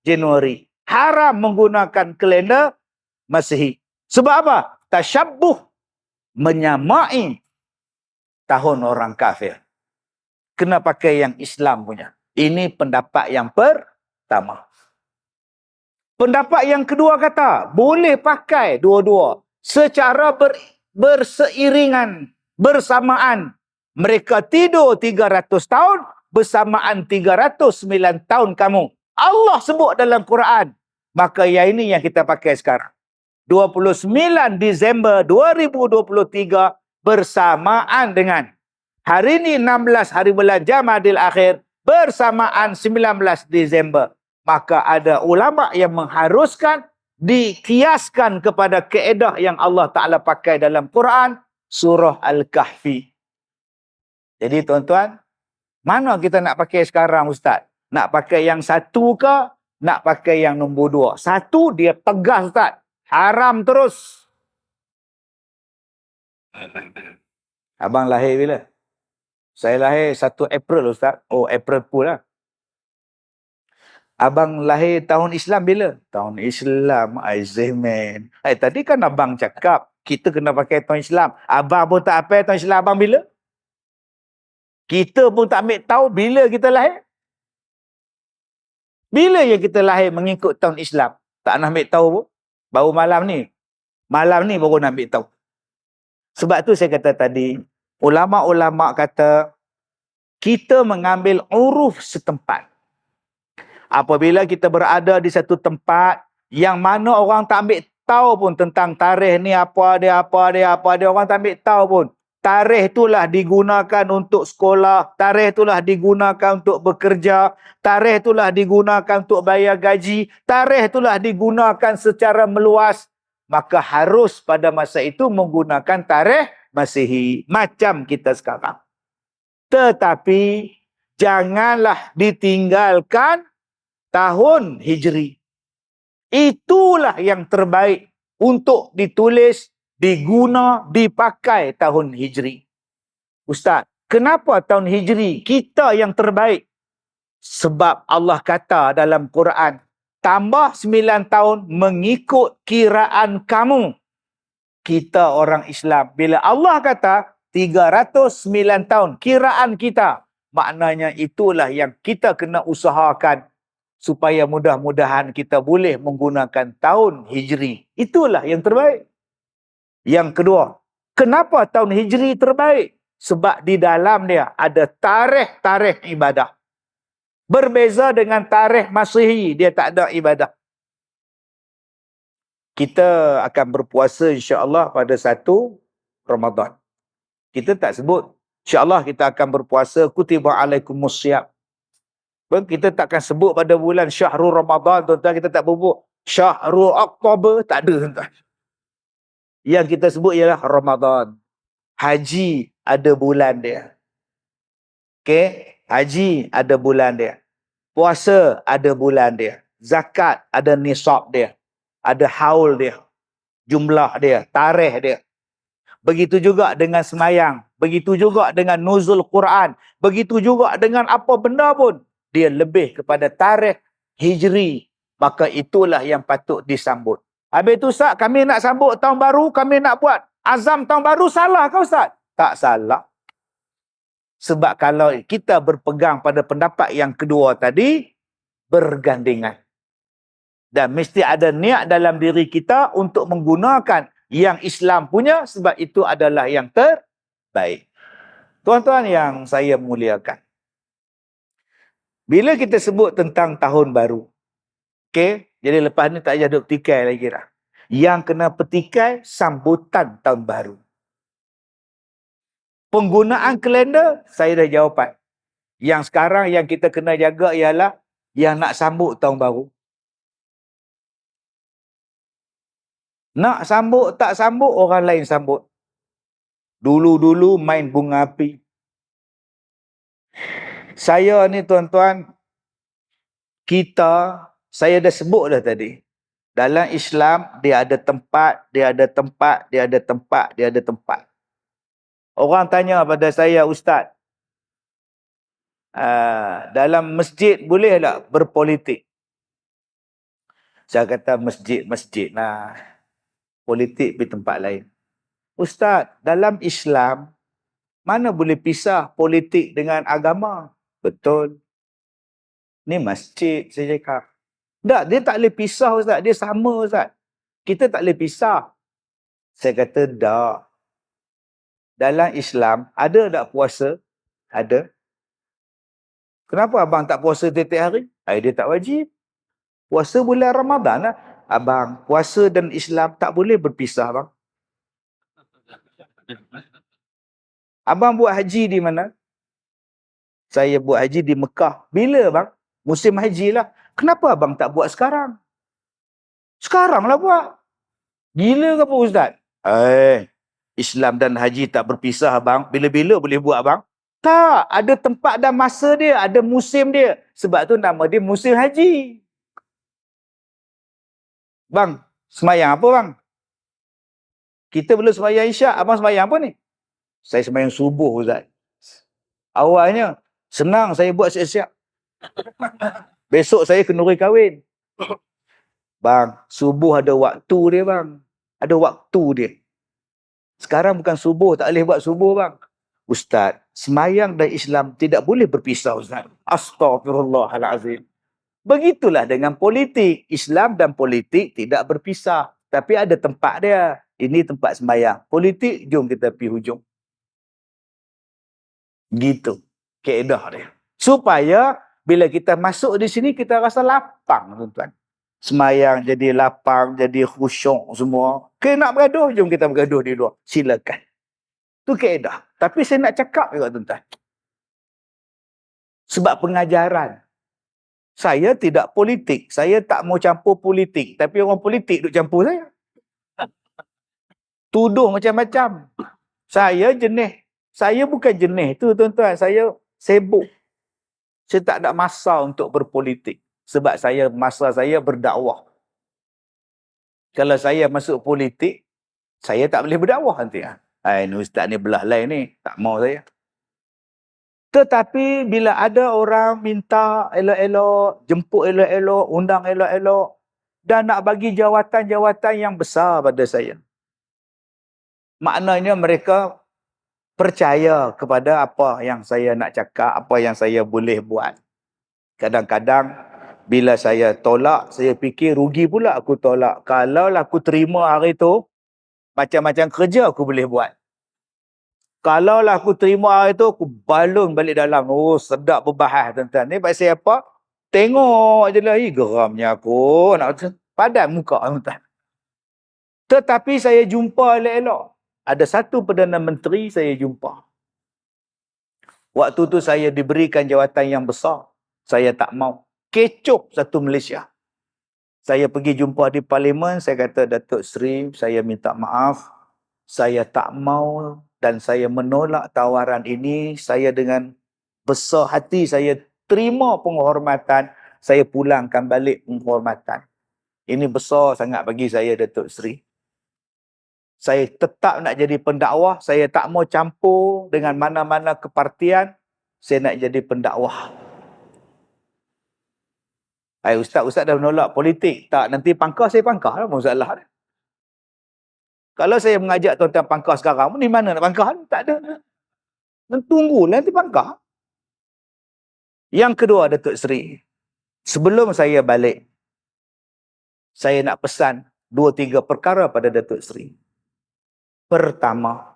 Januari. Haram menggunakan kalender Masihi. Sebab apa? Tasyabbuh, menyamai tahun orang kafir. Kena pakai yang Islam punya. Ini pendapat yang pertama. Pendapat yang kedua kata, boleh pakai dua-dua secara berseiringan, bersamaan. Mereka tidur 300 tahun, bersamaan 309 tahun kamu. Allah sebut dalam Quran. Maka yang ini yang kita pakai sekarang. 29 Disember 2023 bersamaan dengan hari ini 16 hari bulan Jamadil Akhir bersamaan 19 Disember. Maka ada ulama yang mengharuskan dikiaskan kepada kaedah yang Allah Ta'ala pakai dalam Quran, surah Al-Kahfi. Jadi tuan-tuan, mana kita nak pakai sekarang Ustaz? Nak pakai yang satu ke? Nak pakai yang nombor 2? Satu dia tegas Ustaz. Haram terus. Abang lahir bila? Saya lahir 1 April Ustaz. Oh, April pula. Abang lahir tahun Islam bila? Tahun Islam, Aizeman. Tadi kan abang cakap, kita kena pakai tahun Islam. Abang pun tak pakai tahun Islam abang bila? Kita pun tak ambil tahu bila kita lahir. Bila yang kita lahir mengikut tahun Islam? Tak nak ambil tahu pun. Baru malam ni. Malam ni baru nak ambil tahu. Sebab tu saya kata tadi, ulama-ulama kata, kita mengambil uruf setempat. Apabila kita berada di satu tempat, yang mana orang tak ambil tahu pun tentang tarikh ni apa dia, orang tak ambil tahu pun. Tarikh itulah digunakan untuk sekolah, tarikh itulah digunakan untuk bekerja, tarikh itulah digunakan untuk bayar gaji, tarikh itulah digunakan secara meluas. Maka harus pada masa itu menggunakan tarikh Masihi. Macam kita sekarang. Tetapi janganlah ditinggalkan tahun Hijri. Itulah yang terbaik untuk ditulis, diguna, dipakai tahun Hijri. Ustaz, kenapa tahun Hijri kita yang terbaik? Sebab Allah kata dalam Quran, tambah 9 tahun mengikut kiraan kamu. Kita orang Islam. Bila Allah kata 309 tahun kiraan kita, maknanya itulah yang kita kena usahakan supaya mudah-mudahan kita boleh menggunakan tahun Hijri. Itulah yang terbaik. Yang kedua, kenapa tahun Hijri terbaik? Sebab di dalam dia ada tarikh-tarikh ibadah. Berbeza dengan tarikh Masihi, dia tak ada ibadah. Kita akan berpuasa insya-Allah pada 1 Ramadan. Kita tak sebut, insya-Allah kita akan berpuasa kutiba alaikumussyam. Kita takkan sebut pada bulan Syahrul Ramadan, tuan-tuan, kita tak sebut Syahrul Oktober, tak ada, tuan-tuan. Yang kita sebut ialah Ramadan. Haji ada bulan dia. Okey, haji ada bulan dia. Puasa ada bulan dia. Zakat ada nisab dia. Ada haul dia. Jumlah dia, tarikh dia. Begitu juga dengan semayang. Begitu juga dengan nuzul Quran. Begitu juga dengan apa benda pun. Dia lebih kepada tarikh Hijri. Maka itulah yang patut disambut. Habis itu Ustaz, kami nak sambut tahun baru, kami nak buat azam tahun baru, salah ke Ustaz? Tak salah. Sebab kalau kita berpegang pada pendapat yang kedua tadi, bergandengan. Dan mesti ada niat dalam diri kita untuk menggunakan yang Islam punya, sebab itu adalah yang terbaik. Tuan-tuan yang saya muliakan, Bila kita sebut tentang tahun baru, okey, jadi lepas ni tak payah duk petikai lagi dah. Yang kena petikai sambutan tahun baru. Penggunaan kalender, saya dah jawapan. Yang sekarang yang kita kena jaga ialah yang nak sambut tahun baru. Nak sambut, tak sambut, orang lain sambut. Dulu-dulu main bunga api. Saya ni tuan-tuan, saya dah sebut dah tadi. Dalam Islam, dia ada tempat, dia ada tempat, dia ada tempat, dia ada tempat. Orang tanya pada saya, Ustaz, dalam masjid boleh tak berpolitik? Saya kata masjid lah. Politik di tempat lain. Ustaz, dalam Islam, mana boleh pisah politik dengan agama? Betul. Ni masjid, saya cakap. Tak, dia tak boleh pisah, Ustaz. Dia sama, Ustaz. Kita tak boleh pisah. Saya kata, tak. Dalam Islam, ada tak puasa? Ada. Kenapa abang tak puasa tiap-tiap hari? Dia tak wajib. Puasa bulan Ramadan lah. Abang, puasa dan Islam tak boleh berpisah, abang. Abang buat haji di mana? Saya buat haji di Mekah. Bila, bang? Musim haji lah. Kenapa abang tak buat sekarang? Sekarang lah buat. Gila ke apa, Ustaz? Islam dan haji tak berpisah, abang. Bila-bila boleh buat, abang? Tak. Ada tempat dan masa dia. Ada musim dia. Sebab tu nama dia musim haji. Bang, semayang apa, bang? Kita belum semayang Isyak. Abang semayang apa ni? Saya semayang subuh, Ustaz. Awalnya, senang saya buat siap-siap. Besok saya kenduri kahwin. Bang, subuh ada waktu dia, bang. Ada waktu dia. Sekarang bukan subuh, tak boleh buat subuh, bang. Ustaz, semayang dan Islam tidak boleh berpisah, Ustaz. Astaghfirullahalazim. Begitulah dengan politik. Islam dan politik tidak berpisah. Tapi ada tempat dia. Ini tempat semayang. Politik, jom kita pergi hujung. Gitu. Kaedah dia. Supaya bila kita masuk di sini, kita rasa lapang, tuan-tuan. Semayang jadi lapang, jadi khusyuk semua. Nak bergaduh, jom kita bergaduh di luar. Silakan. Itu kaedah. Tapi saya nak cakap juga, tuan-tuan. Sebab pengajaran. Saya tidak politik. Saya tak mau campur politik. Tapi orang politik duk campur saya. Tuduh macam-macam. Saya bukan jenis tu, tuan-tuan. Saya sibuk. Saya tak ada masa untuk berpolitik. Sebab masa saya berdakwah. Kalau saya masuk politik, saya tak boleh berdakwah nanti. Ni ustaz ni belah lain ni. Tak mau saya. Tetapi bila ada orang minta elok-elok, jemput elok-elok, undang elok-elok, dan nak bagi jawatan-jawatan yang besar pada saya. Maknanya mereka percaya kepada apa yang saya nak cakap, apa yang saya boleh buat. Kadang-kadang bila saya tolak, saya fikir rugi pula aku tolak. Kalau aku terima hari tu, macam-macam kerja aku boleh buat. Kalau aku terima hari tu, aku balun balik dalam. Oh, sedap berbahas, tuan-tuan. Ni pasal apa? Tengok je lah. Geramnya aku. Nak padan muka, tuan-tuan. Tetapi saya jumpa elok-elok. Ada satu Perdana Menteri saya jumpa. Waktu tu saya diberikan jawatan yang besar. Saya tak mau. Kecoh satu Malaysia. Saya pergi jumpa di Parlimen. Saya kata, Datuk Seri, saya minta maaf. Saya tak mau dan saya menolak tawaran ini. Saya dengan besar hati saya terima penghormatan. Saya pulangkan balik penghormatan. Ini besar sangat bagi saya, Datuk Seri. Saya tetap nak jadi pendakwah. Saya tak mau campur dengan mana-mana kepartian. Saya nak jadi pendakwah. Ustaz dah menolak politik. Tak, nanti pangkah saya pangkah lah masalah. Kalau saya mengajak tuan-tuan pangkah sekarang, ni mana nak pangkah? Tak ada. Tunggulah nanti pangkah. Yang kedua, Datuk Seri. Sebelum saya balik, saya nak pesan 2-3 perkara pada Datuk Seri. Pertama,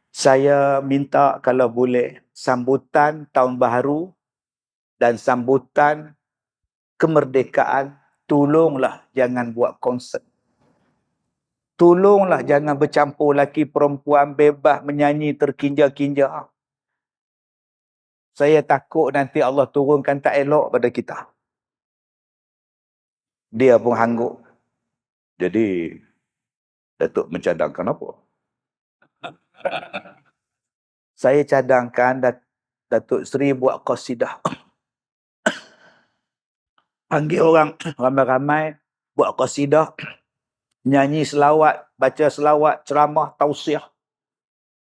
saya minta kalau boleh sambutan tahun baru dan sambutan kemerdekaan, tolonglah jangan buat konsert. Tolonglah jangan bercampur lelaki perempuan bebas menyanyi terkinja-kinja. Saya takut nanti Allah turunkan tak elok pada kita. Dia pun hanggup. Jadi, Datuk mencadangkan apa? Saya cadangkan Datuk Seri buat qasidah. Panggil orang ramai-ramai buat qasidah, nyanyi selawat, baca selawat, ceramah, tausiah.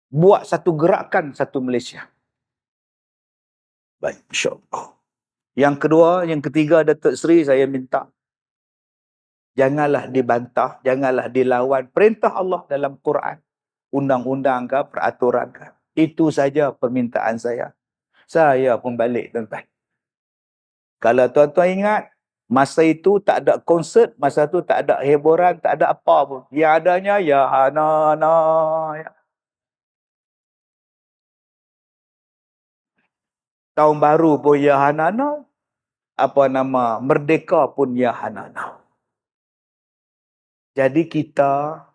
Buat satu gerakan satu Malaysia. Baik, insya-Allah. Yang kedua, yang ketiga Datuk Seri saya minta janganlah dibantah, janganlah dilawan perintah Allah dalam Quran, undang-undang ke, peraturan ke. Itu saja permintaan saya. Saya pun balik tuan-tuan. Kalau tuan-tuan ingat, masa itu tak ada konsert, masa tu tak ada hiburan, tak ada apa pun. Yang adanya, ya hanana. Ya. Tahun baru pun ya hanana. Apa nama, merdeka pun ya hanana. Jadi kita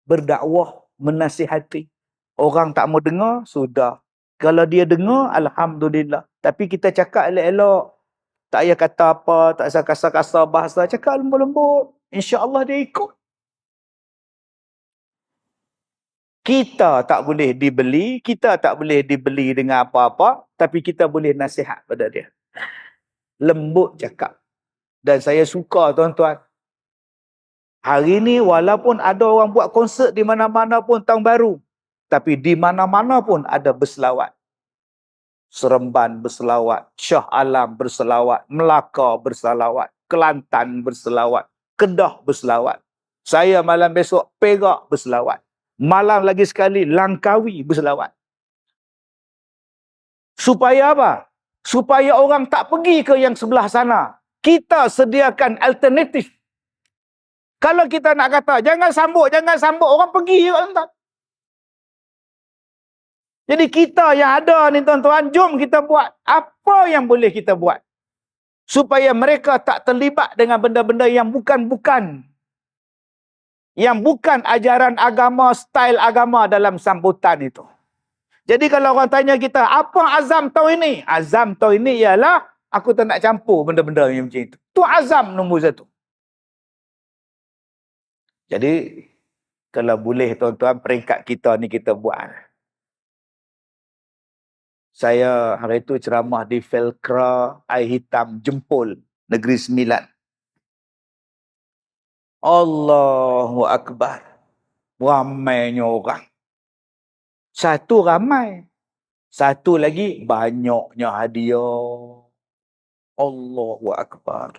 berdakwah, menasihati. Orang tak mau dengar, sudah. Kalau dia dengar, alhamdulillah. Tapi kita cakap elok-elok. Tak payah kata apa, tak payah kasar-kasar bahasa. Cakap lembut-lembut. InsyaAllah dia ikut. Kita tak boleh dibeli, kita tak boleh dibeli dengan apa-apa, tapi kita boleh nasihat pada dia. Lembut cakap. Dan saya suka tuan-tuan. Hari ni walaupun ada orang buat konsert di mana-mana pun tahun baru, tapi di mana-mana pun ada berselawat. Seremban berselawat, Shah Alam berselawat, Melaka berselawat, Kelantan berselawat, Kedah berselawat. Saya malam besok Perak berselawat. Malam lagi sekali Langkawi berselawat. Supaya apa? Supaya orang tak pergi ke yang sebelah sana. Kita sediakan alternatif. Kalau kita nak kata jangan sambut, orang pergi. Jadi kita yang ada ni tuan-tuan, jom kita buat apa yang boleh kita buat. Supaya mereka tak terlibat dengan benda-benda yang bukan-bukan. Yang bukan ajaran agama, style agama dalam sambutan itu. Jadi kalau orang tanya kita, apa azam tahun ini? Azam tahun ini ialah, aku tak nak campur benda-benda yang macam itu. Itu azam nombor satu. Jadi, kalau boleh tuan-tuan, peringkat kita ni kita buat. Saya hari itu ceramah di Velcra, Air Hitam, Jempol, Negeri Sembilan. Allahu Akbar. Ramainya orang. Satu ramai. Satu lagi banyaknya hadiah. Allahu Akbar.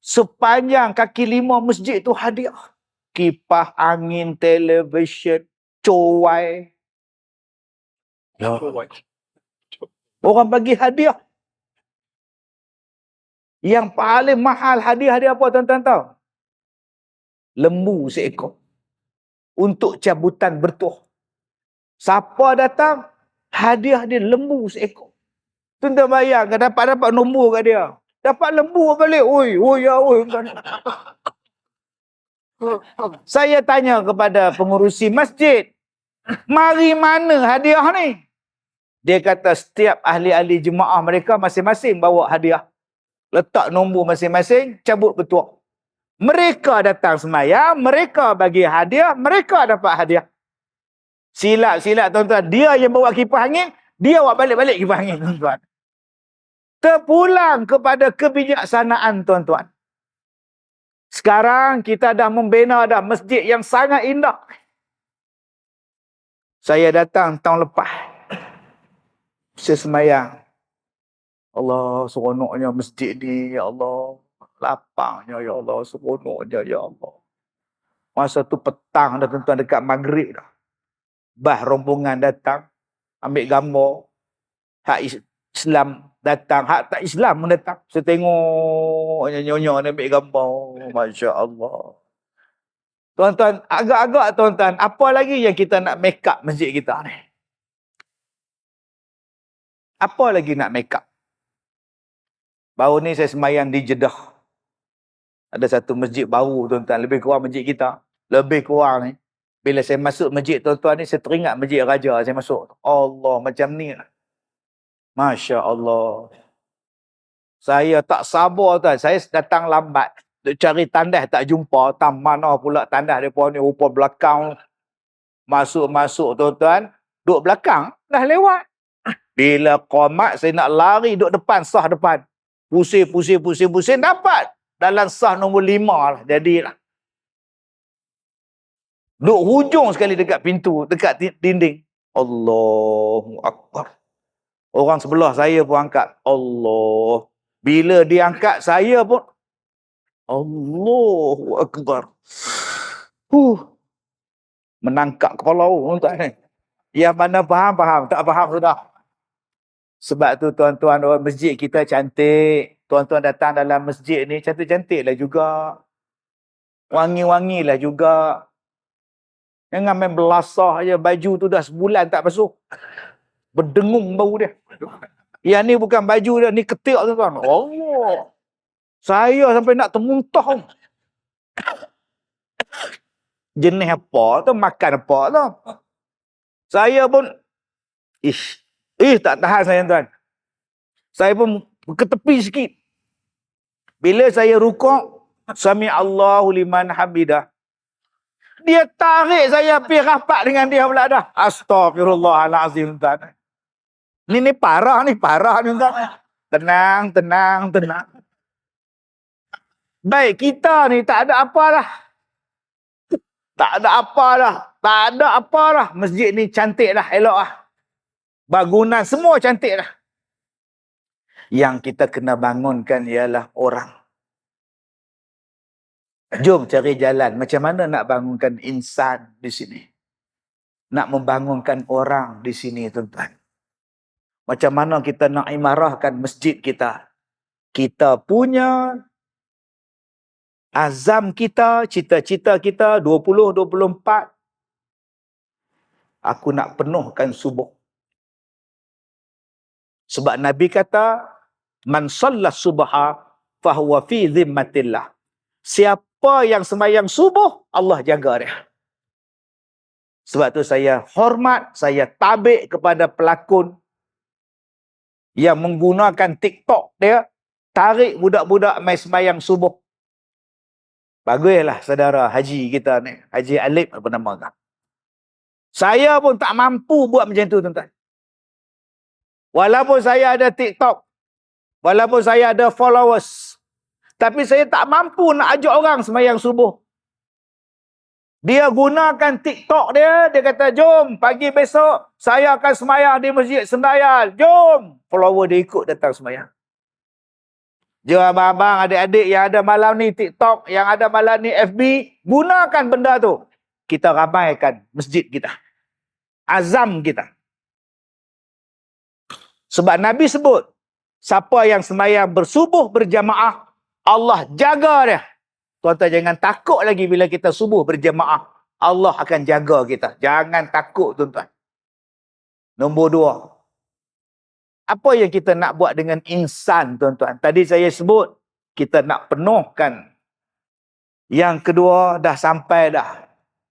Sepanjang kaki lima masjid itu hadiah. Kipas angin, televisyen, cowai. Ya. Orang bagi hadiah. Yang paling mahal hadiah apa tuan-tuan tahu? Lembu seekor. Untuk cabutan bertuah. Siapa datang, hadiah dia lembu seekor. Tuan-tuan bayangkan dapat nombor kat dia. Dapat lembu balik. Oi. Saya tanya kepada pengurusi masjid, mari mana hadiah ni? Dia kata setiap ahli-ahli jemaah mereka masing-masing bawa hadiah. Letak nombor masing-masing, cabut bertuah. Mereka datang sembahyang, mereka bagi hadiah, mereka dapat hadiah. Silap tuan-tuan. Dia yang bawa kipas angin, dia bawa balik-balik kipas angin tuan-tuan. Terpulang kepada kebijaksanaan tuan-tuan. Sekarang kita dah membina dah masjid yang sangat indah. Saya datang tahun lepas. Saya sembahyang. Allah, seronoknya masjid ni, ya Allah. Lapangnya, ya Allah. Seronoknya, ya Allah. Masa tu petang dah tuan-tuan, dekat maghrib dah. Bah rombongan datang, ambil gambar. Hak Islam datang, hak tak Islam pun datang. Saya tengok nyonya ni ambil gambar. Masya Allah. Tuan-tuan, agak-agak tuan-tuan, apa lagi yang kita nak make up masjid kita ni? Apa lagi nak make up? Baru ni saya semayang di Jeddah. Ada satu masjid baru, tuan-tuan. Lebih kurang masjid kita. Lebih kurang ni. Bila saya masuk masjid, tuan-tuan ni, saya teringat masjid Raja saya masuk. Allah, macam ni. Masya Allah. Saya tak sabar, tuan. Saya datang lambat. Duk cari tandas, tak jumpa. Tak mana pula tandas mereka ni. Rupa belakang. Masuk-masuk, tuan-tuan. Duk belakang, dah lewat. Bila qomat, saya nak lari duk depan, sah depan. Pusing, dapat. Dalam sah nombor 5 lah. Jadilah. Duk hujung sekali dekat pintu, dekat dinding. Allahu Akbar. Orang sebelah saya pun angkat. Allah. Bila dia angkat, saya pun. Allahu Akbar. Menangkap kepala tuan ni. Yang mana faham, tak faham sudah. Sebab tu tuan-tuan, orang masjid kita cantik. Tuan-tuan datang dalam masjid ni, cantik-cantik lah juga. Wangi-wangi lah juga. Jangan main belasah je. Baju tu dah sebulan tak basuh. Berdengung bau dia. Yang ni bukan baju dia, ni ketik tuan-tuan. Allah. Saya sampai nak termuntah. Jenis apa tu, makan apa tu. Saya pun, tak tahan saya tuan. Saya pun ke tepi sikit. Bila saya rukuk, Sami Allahu liman hamidah. Dia tarik saya pergi rapat dengan dia pula dah. Astagfirullahalazim tuan. Ni parah ni tuan. Tenang. Baik, kita ni tak ada apa dah. Tak ada apa dah. Masjid ni cantik dah, elok lah. Bangunan semua cantik dah. Yang kita kena bangunkan ialah orang. Jom cari jalan. Macam mana nak bangunkan insan di sini? Nak membangunkan orang di sini, tuan-tuan. Macam mana kita nak imarahkan masjid kita? Kita punya azam kita, cita-cita kita 2024. Aku nak penuhkan subuh. Sebab Nabi kata, Man sallas subha fahuwa fi zimmatillah. Siapa yang sembahyang subuh, Allah jaga dia. Sebab tu saya hormat, saya tabik kepada pelakon yang menggunakan TikTok dia, tarik budak-budak mai sembahyang subuh. Baguslah saudara haji kita ni, Haji Alip apa nama kan. Saya pun tak mampu buat macam tu, tuan-tuan. Walaupun saya ada TikTok, walaupun saya ada followers, tapi saya tak mampu nak ajak orang sembahyang subuh. Dia gunakan TikTok dia kata, jom pagi besok saya akan sembahyang di Masjid Sendayal. Jom. Follower dia ikut datang sembahyang. Jom abang-abang, adik-adik yang ada malam ni TikTok, yang ada malam ni FB, gunakan benda tu. Kita ramaikan masjid kita. Azam kita. Sebab Nabi sebut, siapa yang sembahyang bersubuh berjamaah, Allah jaga dia. Tuan-tuan jangan takut lagi bila kita subuh berjamaah. Allah akan jaga kita. Jangan takut, tuan-tuan. Nombor 2. Apa yang kita nak buat dengan insan, tuan-tuan? Tadi saya sebut, kita nak penuhkan. Yang kedua, dah sampai dah.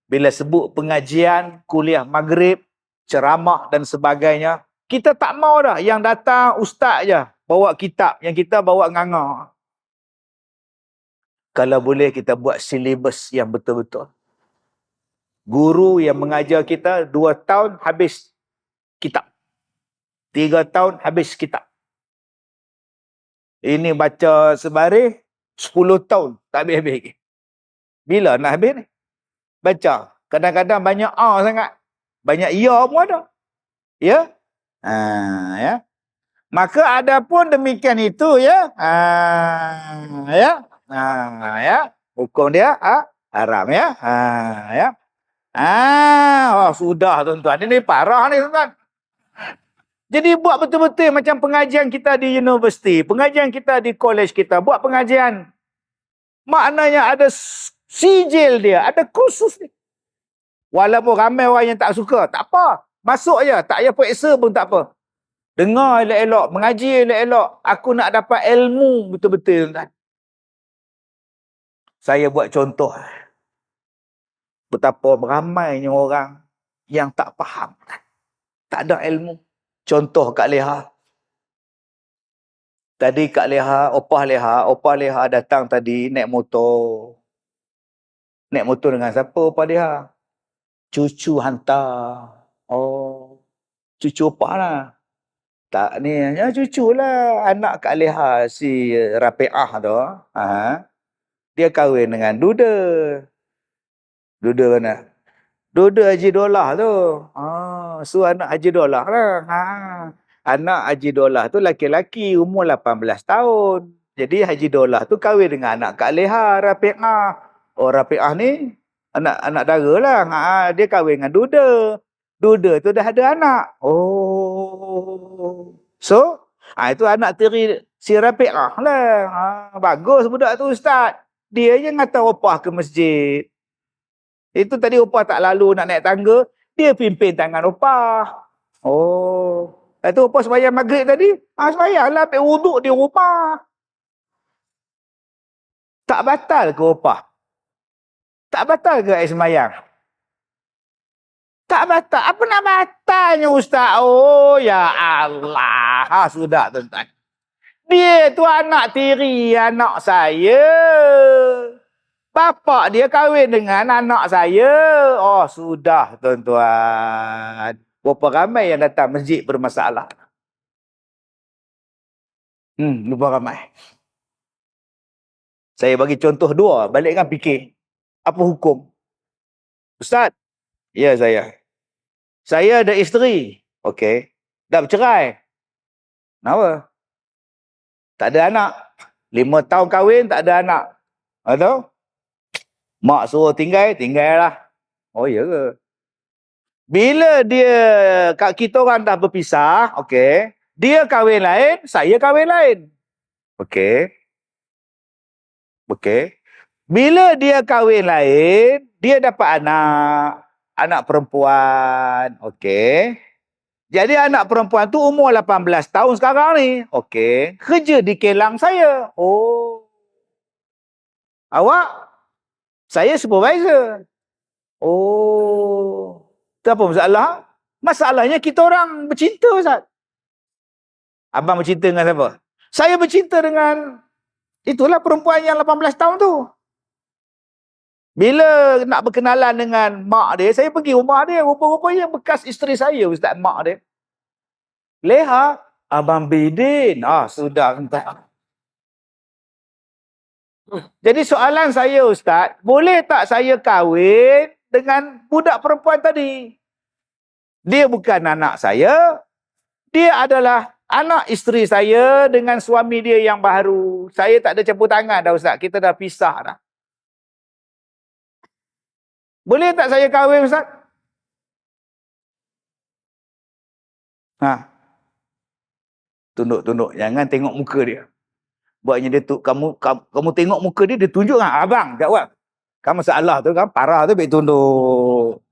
Bila sebut pengajian, kuliah maghrib, ceramah dan sebagainya, kita tak mau dah. Yang datang ustaz je, bawa kitab. Yang kita bawa nganga. Kalau boleh kita buat silibus yang betul-betul. Guru yang mengajar kita 2 tahun habis kitab. 3 tahun habis kitab. Ini baca sebaris 10 tahun tak habis-habis lagi. Bila nak habis ni? Baca. Kadang-kadang banyak A sangat. Banyak ya pun ada. Ya? Ya. Maka ada pun demikian itu ya. Ya. Ya. Hukum dia haram ya. Ya. Sudah tuan-tuan. Ini parah ni tuan-tuan. Jadi buat betul-betul macam pengajian kita di universiti, pengajian kita di college kita, buat pengajian. Maknanya ada sijil dia, ada kursus ni. Walaupun ramai orang yang tak suka, tak apa. Masuk je, tak payah periksa pun tak apa. Dengar elok-elok, mengaji elok-elok. Aku nak dapat ilmu betul-betul, tuan. Saya buat contoh. Betapa beramainya orang yang tak faham. Tak ada ilmu. Contoh Kak Leha. Tadi Kak Leha, Opah Leha datang tadi naik motor. Naik motor dengan siapa Opah Leha? Cucu hantar. Oh, cucu Opah lah. Tak ni, ya cucu lah. Anak Kak Leha, si Rapi'ah tu. Dia kahwin dengan Duda. Duda mana? Duda Haji Dolah tu. So anak Haji Dolah lah. Anak Haji Dolah tu laki-laki, umur 18 tahun. Jadi Haji Dolah tu kahwin dengan anak Kak Leha, Rapi'ah. Oh, Rapi'ah ni anak dara lah. Dia kahwin dengan Duda. Duda tu dah ada anak. Oh. So, itu anak tiri si Rapi'ah lah. Bagus budak tu, Ustaz. Dia je ngata Opah ke masjid. Itu tadi Opah tak lalu nak naik tangga, dia pimpin tangan Opah. Oh. Lepas tu Opah sembahyang maghrib tadi, sembahyanglah ambil wuduk di rumah. Tak batal ke Opah? Tak batal ke air sembahyang? Tak batal. Apa nak batalnya, Ustaz? Oh, ya Allah. Sudah, tuan-tuan. Dia tu anak tiri anak saya. Bapak dia kahwin dengan anak saya. Oh, sudah, tuan-tuan. Berapa ramai yang datang masjid bermasalah? Lupa ramai. Saya bagi contoh dua. Balikkan fikir. Apa hukum? Ustaz? Ya, saya. Saya ada isteri. Okey. Dah bercerai. Kenapa? Tak ada anak. 5 tahun kahwin, tak ada anak. Tahu? Mak suruh tinggal lah. Oh, ya ke? Bila kita orang dah berpisah, okey. Dia kahwin lain, saya kahwin lain. Okey. Okey. Bila dia kahwin lain, dia dapat anak perempuan. Okey. Jadi anak perempuan tu umur 18 tahun sekarang ni. Okey. Kerja di kilang saya. Oh. Awak? Saya supervisor. Oh. Itu apa masalah? Masalahnya kita orang bercinta, Ustaz. Abang bercinta dengan siapa? Saya bercinta dengan itulah perempuan yang 18 tahun tu. Bila nak berkenalan dengan mak dia, saya pergi rumah dia. Rupa-rupanya bekas isteri saya, Ustaz, mak dia. Leha, Abang Bidin. Sudah, entah. Jadi soalan saya, Ustaz, boleh tak saya kahwin dengan budak perempuan tadi? Dia bukan anak saya. Dia adalah anak isteri saya dengan suami dia yang baru. Saya tak ada campur tangan dah, Ustaz. Kita dah pisah dah. Boleh tak saya kahwin, Ustaz? Tunduk-tunduk. Jangan tengok muka dia. Buatnya dia kamu tengok muka dia, dia tunjuk kan? Abang, jawab. Kamu masalah tu kan, parah tu, baik tunduk.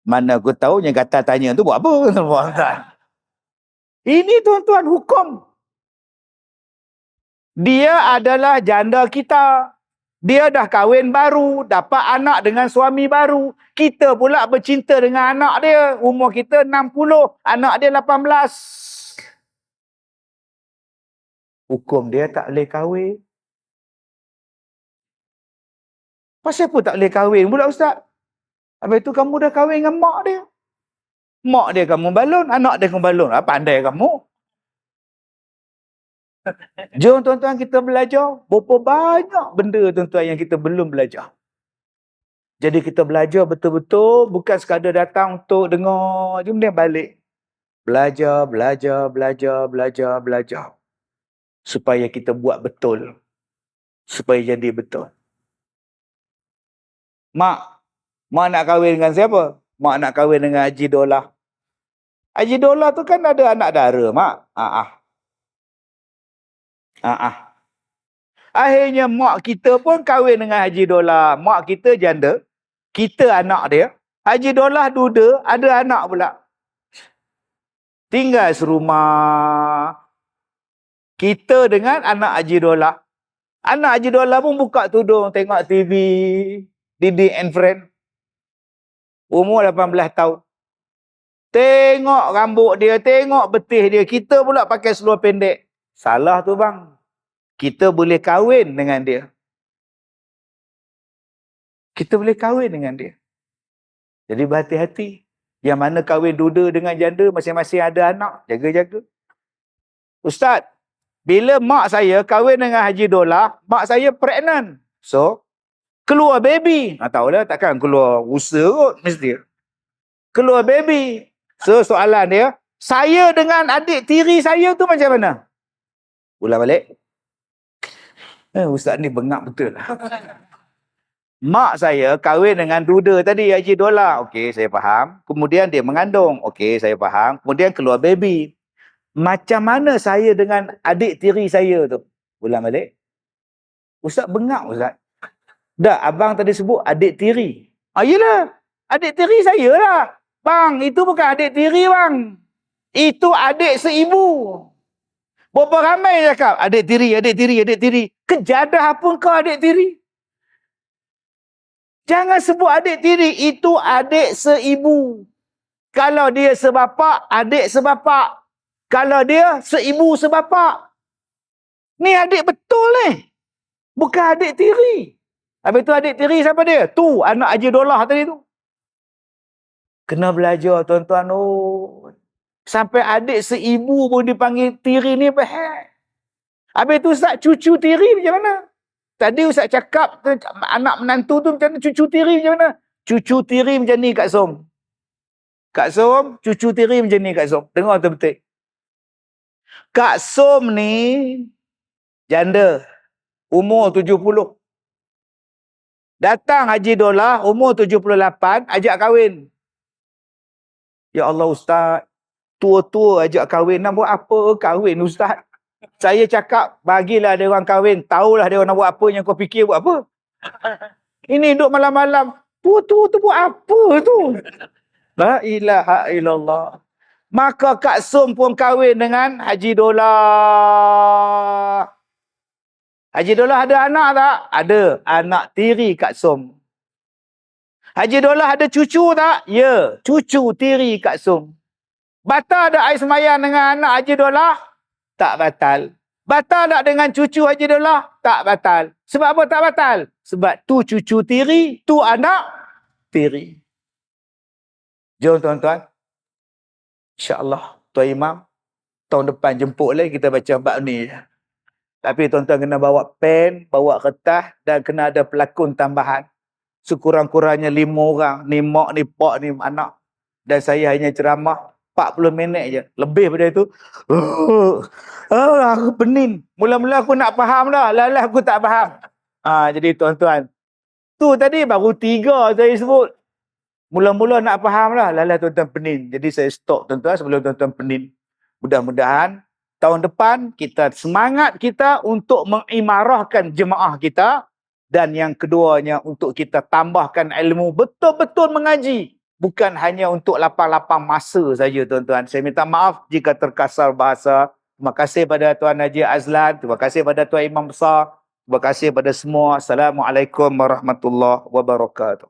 Mana aku tahu yang kata tanya tu buat apa? Ini tuan-tuan hukum. Dia adalah janda kita. Dia dah kahwin baru, dapat anak dengan suami baru. Kita pula bercinta dengan anak dia. Umur kita 60, anak dia 18. Hukum dia tak boleh kahwin. Pasal apa tak boleh kahwin pula, Ustaz? Habis tu kamu dah kahwin dengan mak dia. Mak dia kamu balon, anak dia kamu balon. Pandai kamu. Jom tuan-tuan kita belajar. Berapa banyak benda tuan-tuan yang kita belum belajar. Jadi kita belajar betul-betul. Bukan sekadar datang untuk dengar. Kemudian balik. Belajar. Supaya kita buat betul. Supaya jadi betul. Mak nak kahwin dengan siapa? Mak nak kahwin dengan Haji Dolah. Haji Dolah tu kan ada anak dara, Mak. Akhirnya mak kita pun kahwin dengan Haji Dolah. Mak kita janda. Kita anak dia. Haji Dolah duda, ada anak pula. tinggal serumah. Kita dengan anak Haji Dollah. Anak Haji Dollah pun buka tudung, tengok TV, Didi and Friend. Umur 18 tahun. Tengok rambut dia, tengok betih dia. Kita pula pakai seluar pendek. Salah tu bang. Kita boleh kahwin dengan dia. Kita boleh kahwin dengan dia. Jadi berhati-hati. Yang mana kahwin duda dengan janda, masing-masing ada anak. Jaga-jaga. Ustaz, bila mak saya kahwin dengan Haji Dollah, mak saya pregnant. So, keluar baby. Tahu dah, takkan keluar rusa kot, mesti. Keluar baby. So, soalan dia, saya dengan adik tiri saya tu macam mana? Ulang balik. Ustaz ni bengap betul. Mak saya kahwin dengan duda tadi, Haji Dollah. Okey, saya faham. Kemudian dia mengandung. Okey, saya faham. Kemudian keluar baby. Macam mana saya dengan adik tiri saya tu? Ulang balik. Ustaz bengap, Ustaz. Dah, abang tadi sebut adik tiri. Yelah. Adik tiri saya lah. Bang, itu bukan adik tiri, bang. Itu adik seibu. Berapa ramai cakap, adik tiri, adik tiri, adik tiri. Kejadah pun kau adik tiri. Jangan sebut adik tiri, itu adik seibu. Kalau dia sebapak, adik sebapak. Kalau dia seibu sebapak. Ni adik betul ni. Bukan adik tiri. Habis tu adik tiri siapa dia? Tu, anak Haji Dollah tadi tu. Kena belajar tuan-tuan. Oh. Sampai adik seibu pun dipanggil tiri ni. Habis tu Ustaz, cucu tiri macam mana? Tadi Ustaz cakap anak menantu tu macam mana? Cucu tiri macam mana? Cucu tiri macam ni Kak Som. Kak Som, cucu tiri macam ni Kak Som. Dengar betul-betul. Kak Som ni janda. Umur 70. Datang Haji Dollah, umur 78, ajak kahwin. Ya Allah Ustaz, tua-tua ajak kahwin. Nak buat apa kahwin Ustaz? Saya cakap, bagilah dia orang kahwin. Tahulah dia orang nak buat apa, yang kau fikir buat apa. Ini duduk malam-malam. Tua-tua tu buat apa tu? La ilaha illallah. Maka Kak Som pun kahwin dengan Haji Dollah. Haji Dollah ada anak tak? Ada. Anak tiri Kak Som. Haji Dollah ada cucu tak? Ya. Cucu tiri Kak Som. Batal tak air semayang dengan anak Haji Dollah? Tak batal. Batal tak dengan cucu Haji Dollah? Tak batal. Sebab apa tak batal? Sebab tu cucu tiri, tu anak tiri. Jom tuan-tuan. InsyaAllah, Tuan Imam, tahun depan jemput lagi kita baca bab ni. Tapi tuan-tuan kena bawa pen, bawa kertas dan kena ada pelakon tambahan. Sekurang-kurangnya 5 orang. Ni mak, ni pak, ni anak. Dan saya hanya ceramah 40 minit je. Lebih daripada itu. Aku pening. Mula-mula aku nak faham dah. Lalah aku tak faham. Jadi tuan-tuan. Tu tadi baru 3 saya sebut. Mula-mula nak faham lah. Lalah tuan-tuan pening. Jadi saya stop tuan-tuan sebelum tuan-tuan pening. Mudah-mudahan tahun depan kita semangat kita untuk mengimarahkan jemaah kita. Dan yang keduanya untuk kita tambahkan ilmu. Betul-betul mengaji. Bukan hanya untuk lapang-lapang masa saja tuan-tuan. Saya minta maaf jika terkasar bahasa. Terima kasih pada Tuan Haji Azlan. Terima kasih pada Tuan Imam Besar. Terima kasih pada semua. Assalamualaikum warahmatullahi wabarakatuh.